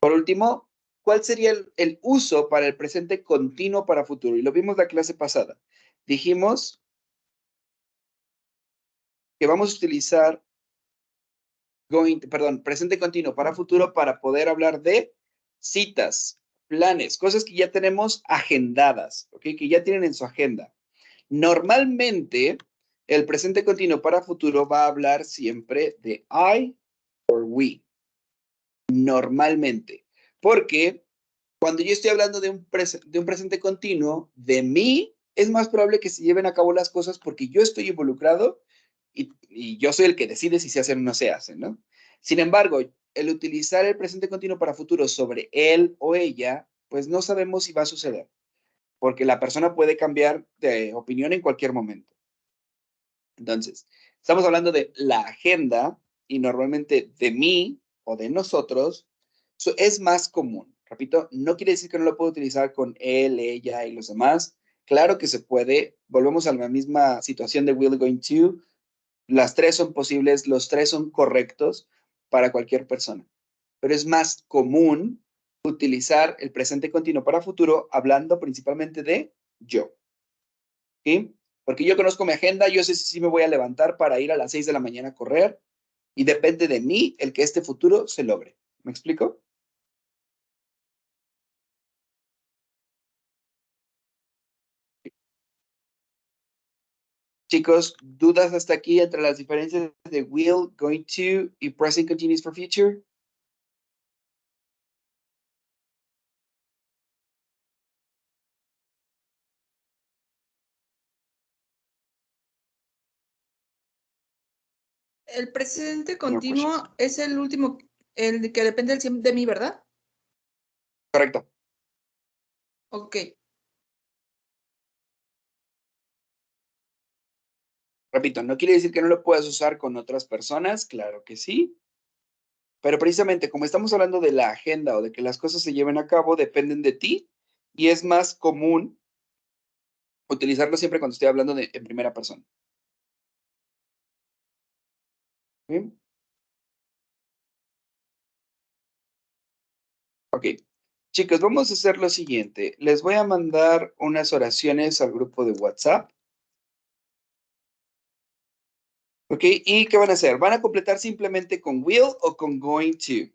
Por último, ¿cuál sería el uso para el presente continuo para futuro? Y lo vimos la clase pasada. Dijimos que vamos a utilizar presente continuo para futuro para poder hablar de citas, planes, cosas que ya tenemos agendadas, ¿ok? Que ya tienen en su agenda. Normalmente, el presente continuo para futuro va a hablar siempre de I or we. Normalmente. Porque cuando yo estoy hablando de un presente continuo, de mí, es más probable que se lleven a cabo las cosas porque yo estoy involucrado y yo soy el que decide si se hacen o no se hacen, ¿no? Sin embargo, el utilizar el presente continuo para futuro sobre él o ella, pues no sabemos si va a suceder, porque la persona puede cambiar de opinión en cualquier momento. Entonces, estamos hablando de la agenda y normalmente de mí o de nosotros es más común. Repito, no quiere decir que no lo puedo utilizar con él, ella y los demás. Claro que se puede. Volvemos a la misma situación de will going to. Las tres son posibles, los tres son correctos para cualquier persona. Pero es más común utilizar el presente continuo para futuro hablando principalmente de yo. ¿Sí? Porque yo conozco mi agenda, yo sé si me voy a levantar para ir a las 6 de la mañana a correr y depende de mí el que este futuro se logre. ¿Me explico? Chicos, ¿dudas hasta aquí entre las diferencias de will, going to y present continuous for future? El presente No, continuo es el último, el que depende de mí, ¿verdad? Correcto. Ok. Repito, no quiere decir que no lo puedas usar con otras personas, claro que sí. Pero precisamente como estamos hablando de la agenda o de que las cosas se lleven a cabo, dependen de ti y es más común utilizarlo siempre cuando estoy hablando en primera persona. ¿Sí? Ok. Chicos, vamos a hacer lo siguiente. Les voy a mandar unas oraciones al grupo de WhatsApp. Ok, ¿y qué van a hacer? Van a completar simplemente con will o con going to.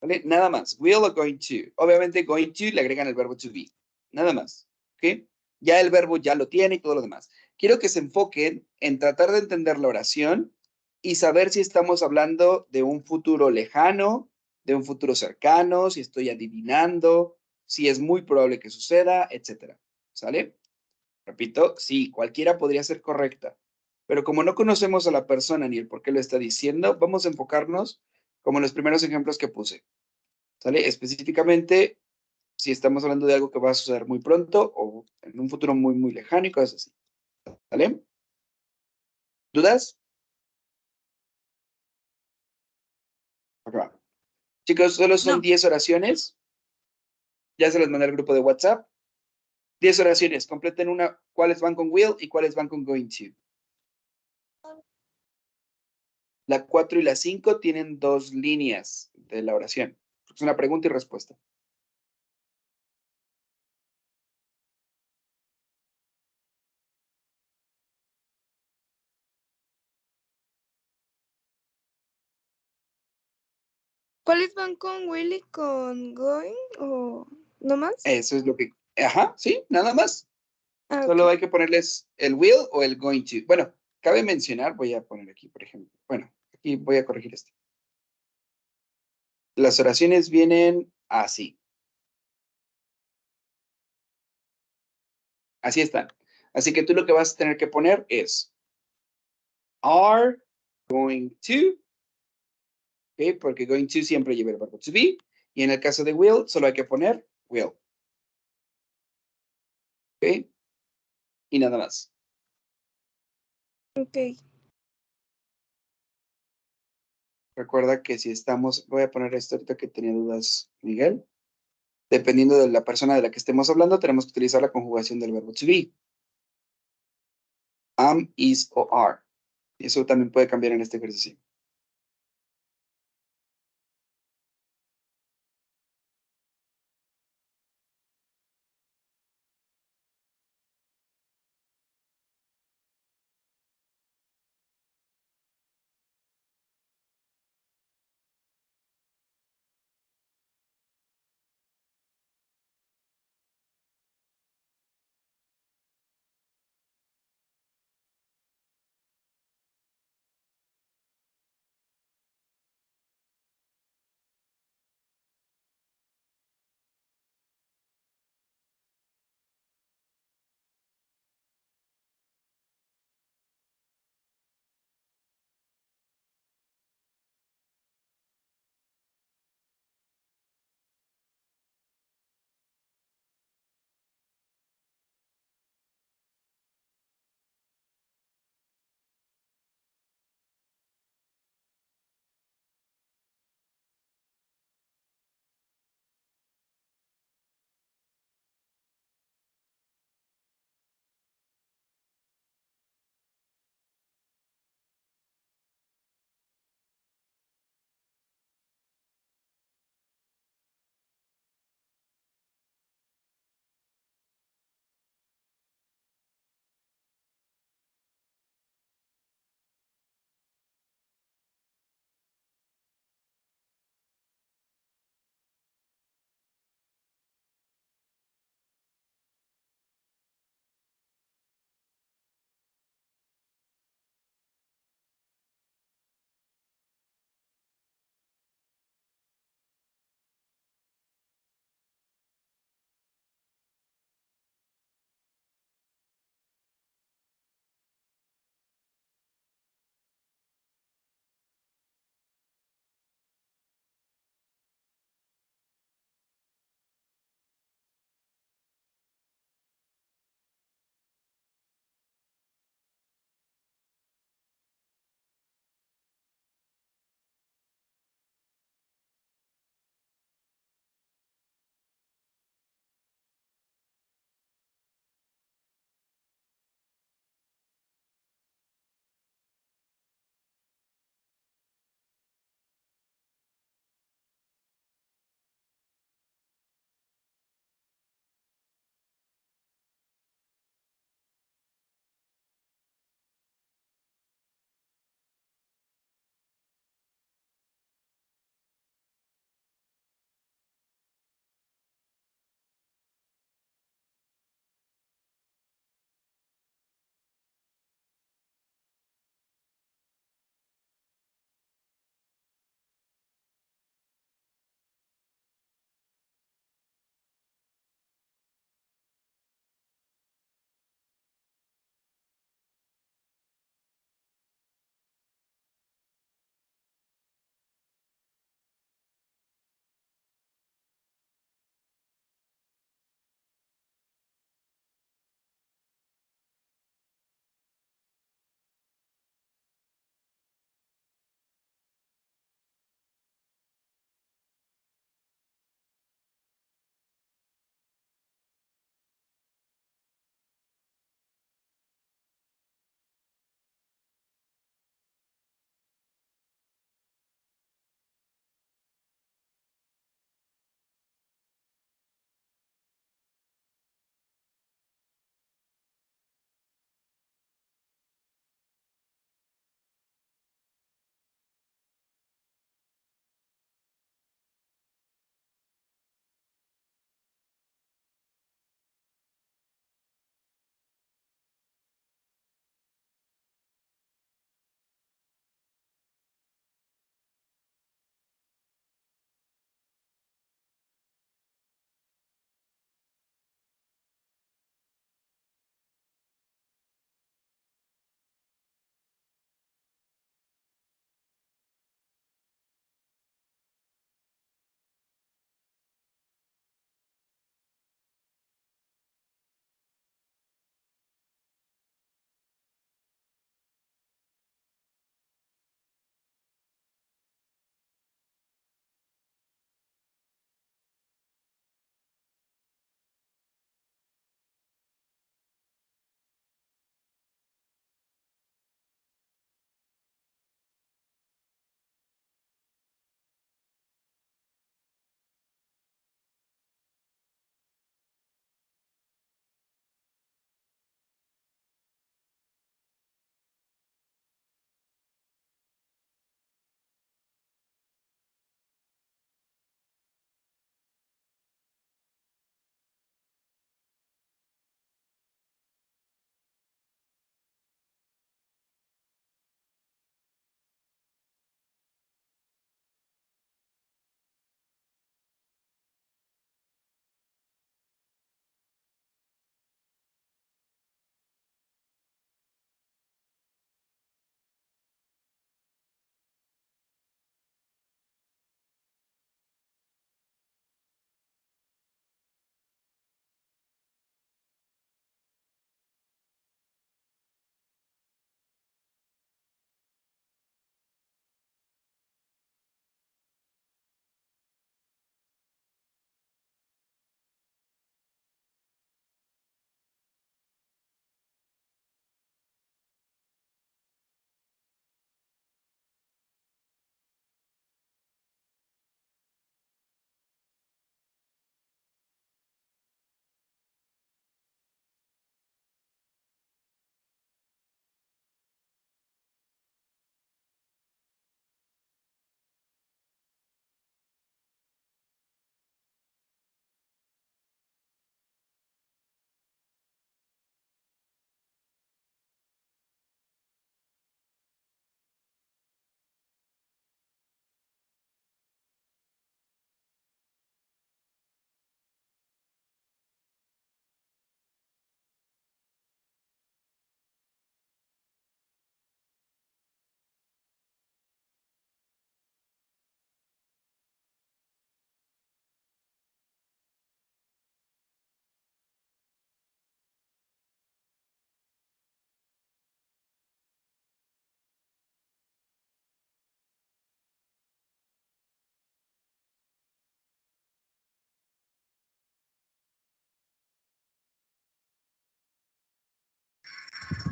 ¿Vale? Nada más, will o going to. Obviamente going to le agregan el verbo to be. Nada más. ¿Ok? Ya el verbo ya lo tiene y todo lo demás. Quiero que se enfoquen en tratar de entender la oración y saber si estamos hablando de un futuro lejano, de un futuro cercano, si estoy adivinando, si es muy probable que suceda, etcétera. ¿Sale? Repito, sí, cualquiera podría ser correcta. Pero como no conocemos a la persona ni el por qué lo está diciendo, vamos a enfocarnos como en los primeros ejemplos que puse. ¿Sale? Específicamente, si estamos hablando de algo que va a suceder muy pronto o en un futuro muy, muy lejano y cosas así. ¿Sale? ¿Dudas? Acá. Chicos, solo son No. 10 oraciones. Ya se las mandé al grupo de WhatsApp. 10 oraciones. Completen una. ¿Cuáles van con will y cuáles van con going to? La 4 y la 5 tienen 2 líneas de la oración. Es una pregunta y respuesta. ¿Cuáles van con Willy, con Going o no más? Eso es lo que... Ajá, sí, nada más. Ah, Solo ok. hay que ponerles el will o el going to. Bueno, cabe mencionar, voy a poner aquí, por ejemplo. Bueno, aquí voy a corregir esto. Las oraciones vienen así. Así están. Así que tú lo que vas a tener que poner es are going to, ¿ok? Porque going to siempre lleva el verbo to be. Y en el caso de will, solo hay que poner will. ¿Ok? Y nada más. Ok. Recuerda que si estamos, voy a poner esto ahorita que tenía dudas, Miguel. Dependiendo de la persona de la que estemos hablando, tenemos que utilizar la conjugación del verbo to be. Am, is o are. Y eso también puede cambiar en este ejercicio.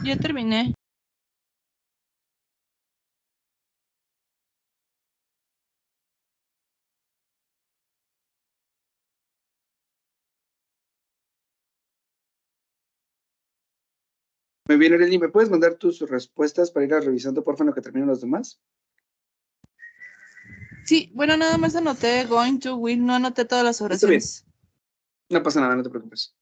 Ya terminé. Muy bien, Arely, ¿me puedes mandar tus respuestas para ir revisando, por favor, lo que terminan los demás? Sí, bueno, nada más anoté going to, will, no anoté todas las Está bien. oraciones. No pasa nada, no te preocupes.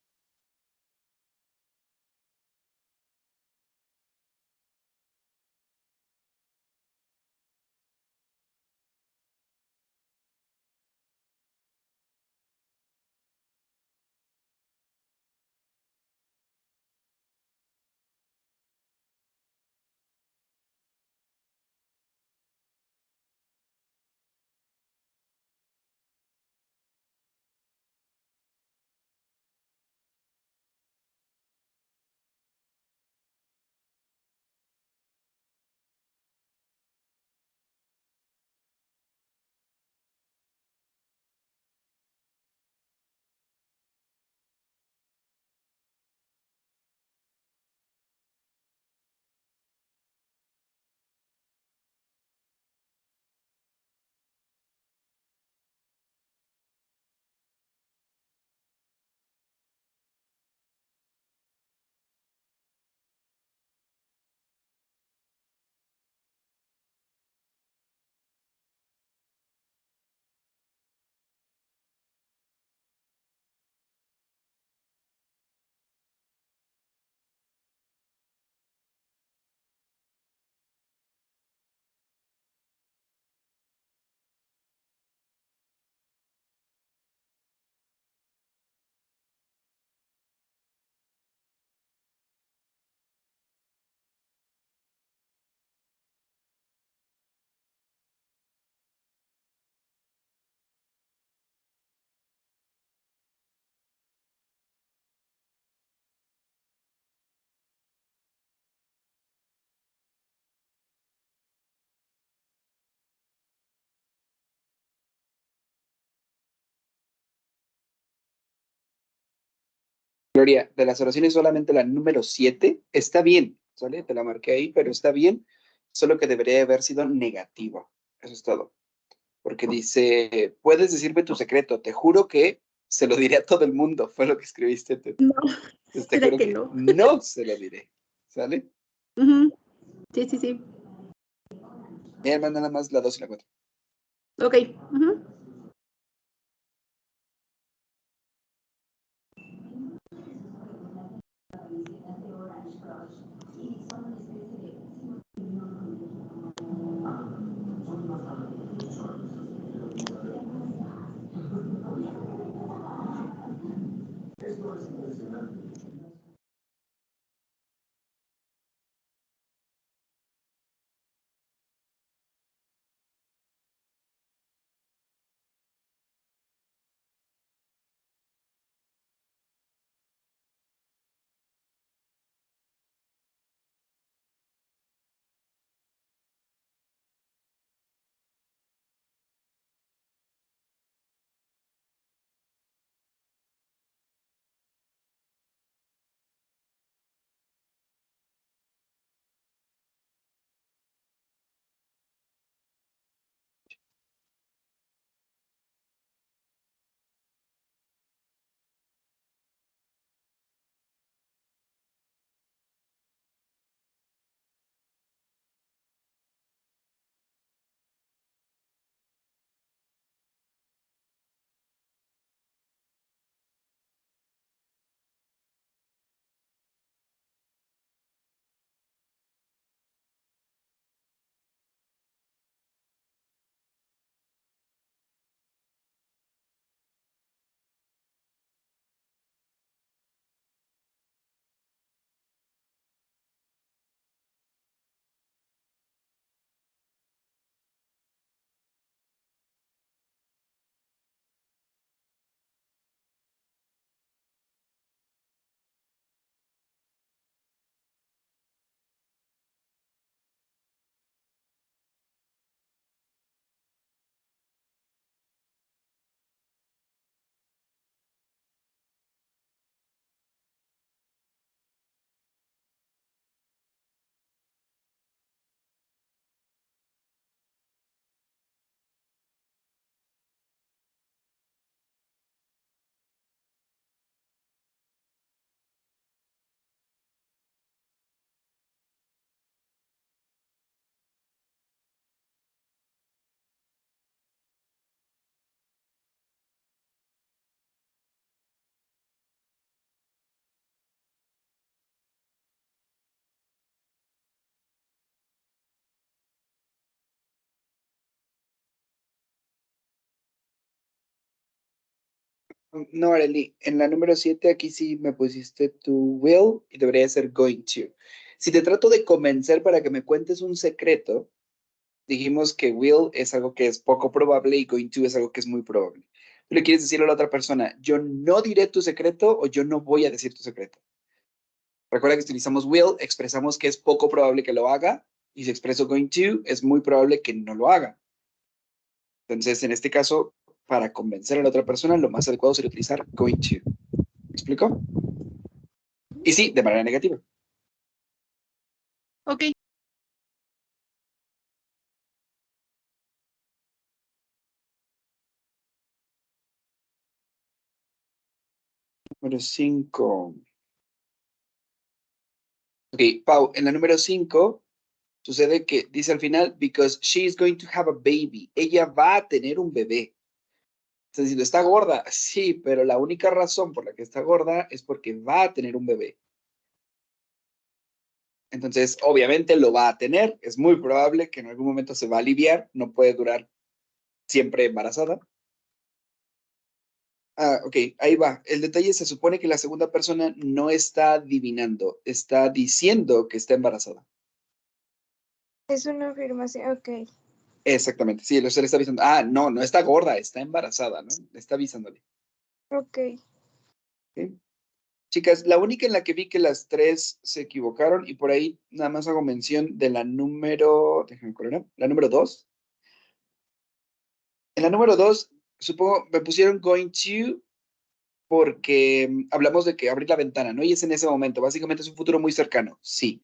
Gloria, de las oraciones solamente la número 7 está bien, ¿sale? Te la marqué ahí, pero está bien, solo que debería haber sido negativo. Eso es todo. Porque dice, puedes decirme tu secreto, te juro que se lo diré a todo el mundo, fue lo que escribiste tú. No, Entonces, te ¿será juro que que no? no se lo diré, ¿sale? Ujú. Sí, sí, sí. Mi hermana nada más la 2 y la 4. Ok. Ujú. no, Arely, en la número 7 aquí sí me pusiste tu will y debería ser going to. Si te trato de convencer para que me cuentes un secreto, dijimos que will es algo que es poco probable y going to es algo que es muy probable. Tú le quieres decirle a la otra persona, yo no diré tu secreto o yo no voy a decir tu secreto. Recuerda que utilizamos will, expresamos que es poco probable que lo haga y si expreso going to, es muy probable que no lo haga. Entonces, en este caso, para convencer a la otra persona, lo más adecuado sería utilizar going to. ¿Me explico? Y sí, de manera negativa. Ok. Número 5. Ok, Pau, en la número 5 sucede que dice al final, because she is going to have a baby. Ella va a tener un bebé. Está diciendo, ¿está gorda? Sí, pero la única razón por la que está gorda es porque va a tener un bebé. Entonces, obviamente lo va a tener. Es muy probable que en algún momento se va a aliviar. No puede durar siempre embarazada. Ah, ok, ahí va. El detalle se supone que la segunda persona no está adivinando, está diciendo que está embarazada. Es una afirmación, ok. Exactamente, sí, se le está avisando. Ah, no, no está gorda, está embarazada, ¿no? Está avisándole. Ok. ¿Ok? Chicas, la única en la que vi que las tres se equivocaron y por ahí nada más hago mención de la número, déjenme correr, la número 2. En la número 2, supongo, me pusieron going to porque hablamos de que abrir la ventana, ¿no? Y es en ese momento, básicamente es un futuro muy cercano, sí.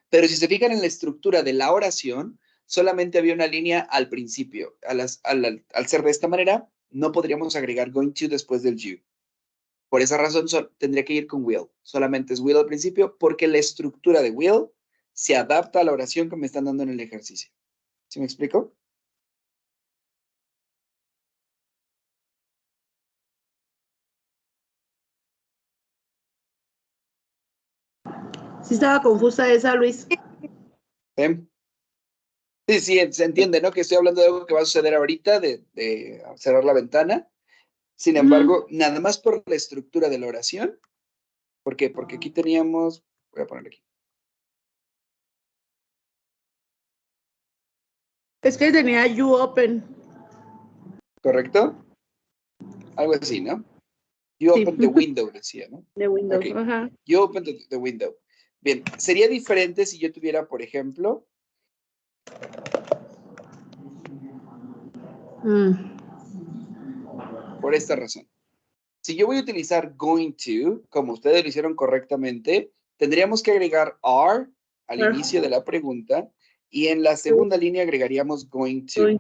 Pero si se fijan en la estructura de la oración, solamente había una línea al principio. Al ser de esta manera, no podríamos agregar going to después del you. Por esa razón tendría que ir con will. Solamente es will al principio porque la estructura de will se adapta a la oración que me están dando en el ejercicio. ¿Sí me explico? Sí estaba confusa esa, Luis. ¿Sí? Sí, sí, se entiende, ¿no? Que estoy hablando de algo que va a suceder ahorita, de cerrar la ventana. Sin embargo, nada más por la estructura de la oración. ¿Por qué? Porque aquí teníamos, voy a poner aquí. Es que tenía you open. ¿Correcto? Algo así, ¿no? You Sí. open the window, decía, ¿no? De Windows, Ok. ajá. You open the window. Bien, sería diferente si yo tuviera, por ejemplo, por esta razón. Si yo voy a utilizar going to, como ustedes lo hicieron correctamente, tendríamos que agregar are al inicio de la pregunta y en la segunda línea agregaríamos going to.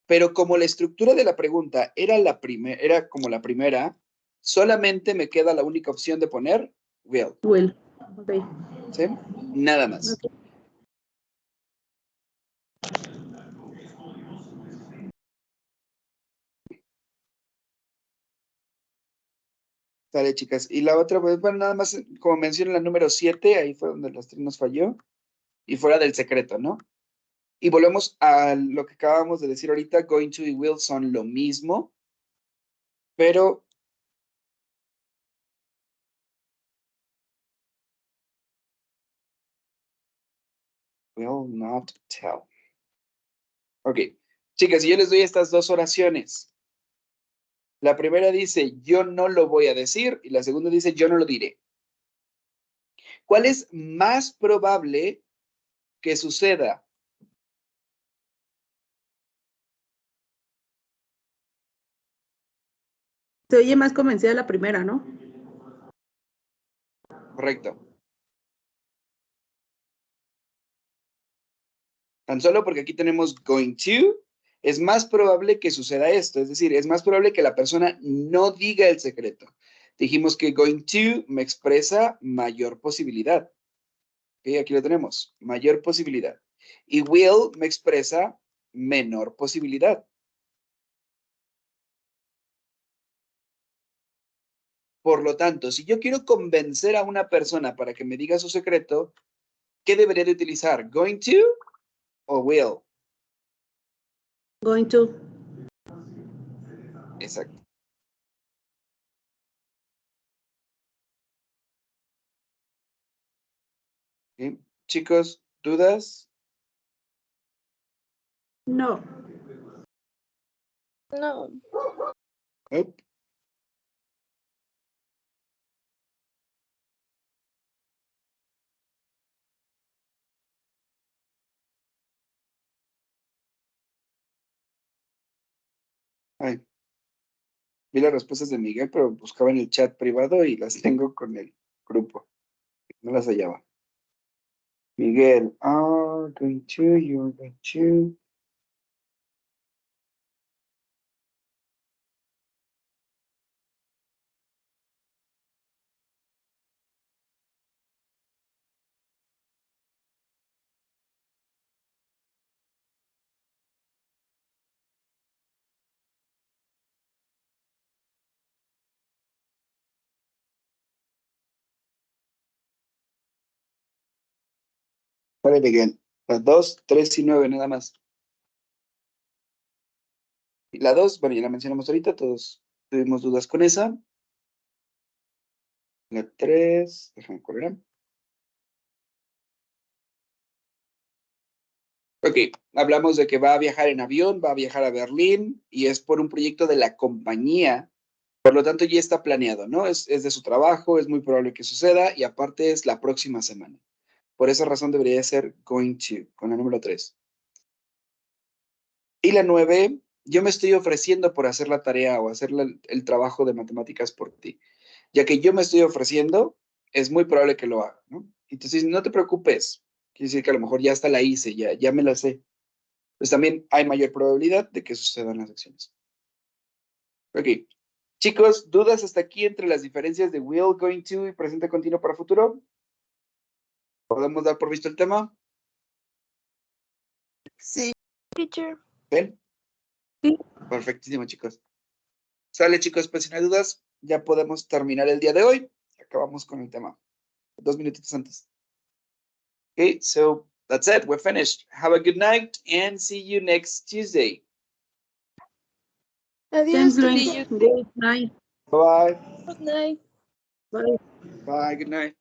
Pero como la estructura de la pregunta era como la primera, solamente me queda la única opción de poner will. Will. Okay. ¿Sí? Nada más. Okay. Sale, chicas. Y la otra, pues, bueno, nada más, como mencioné la número 7, ahí fue donde las tres nos falló. Y fuera del secreto, ¿no? Y volvemos a lo que acabamos de decir ahorita, going to y will son lo mismo, pero will not tell. Ok, chicas, y yo les doy estas dos oraciones. La primera dice, yo no lo voy a decir, y la segunda dice, yo no lo diré. ¿Cuál es más probable que suceda? Se oye más convencida la primera, ¿no? Correcto. Tan solo porque aquí tenemos going to, es más probable que suceda esto. Es decir, es más probable que la persona no diga el secreto. Dijimos que going to me expresa mayor posibilidad. ¿Ok? Aquí lo tenemos, mayor posibilidad. Y will me expresa menor posibilidad. Por lo tanto, si yo quiero convencer a una persona para que me diga su secreto, ¿qué debería de utilizar? ¿Going to o will? Going to. Exacto. ¿Sí? Chicos, ¿dudas? No. No. Nope. Ay, vi las respuestas de Miguel, pero buscaba en el chat privado y las tengo con el grupo. No las hallaba. Miguel, going to, you're going to. Vale, Miguel. Las 2, 3 y 9 nada más. Y la 2, bueno, ya la mencionamos ahorita, todos tuvimos dudas con esa. La 3, déjame correr. Ok, hablamos de que va a viajar en avión, va a viajar a Berlín y es por un proyecto de la compañía. Por lo tanto, ya está planeado, ¿no? Es de su trabajo, es muy probable que suceda y aparte es la próxima semana. Por esa razón debería ser going to, con la número 3. Y la 9, yo me estoy ofreciendo por hacer la tarea o hacer el trabajo de matemáticas por ti. Ya que yo me estoy ofreciendo, es muy probable que lo haga, ¿no? Entonces, no te preocupes. Quiere decir que a lo mejor ya hasta la hice, ya me la sé. Pues también hay mayor probabilidad de que sucedan las acciones. Ok. Chicos, ¿dudas hasta aquí entre las diferencias de will, going to y presente continuo para futuro? ¿Podemos dar por visto el tema? Sí. Teacher. ¿Ven? Sí. Perfectísimo, chicos. Sale, chicos, pues si no hay dudas, ya podemos terminar el día de hoy. Acabamos con el tema. 2 minutitos antes. Okay, so that's it. We're finished. Have a good night and see you next Tuesday. Adiós. Thanks, Luis. See you. Good night. Bye-bye. Good night. Bye. Bye. Good night.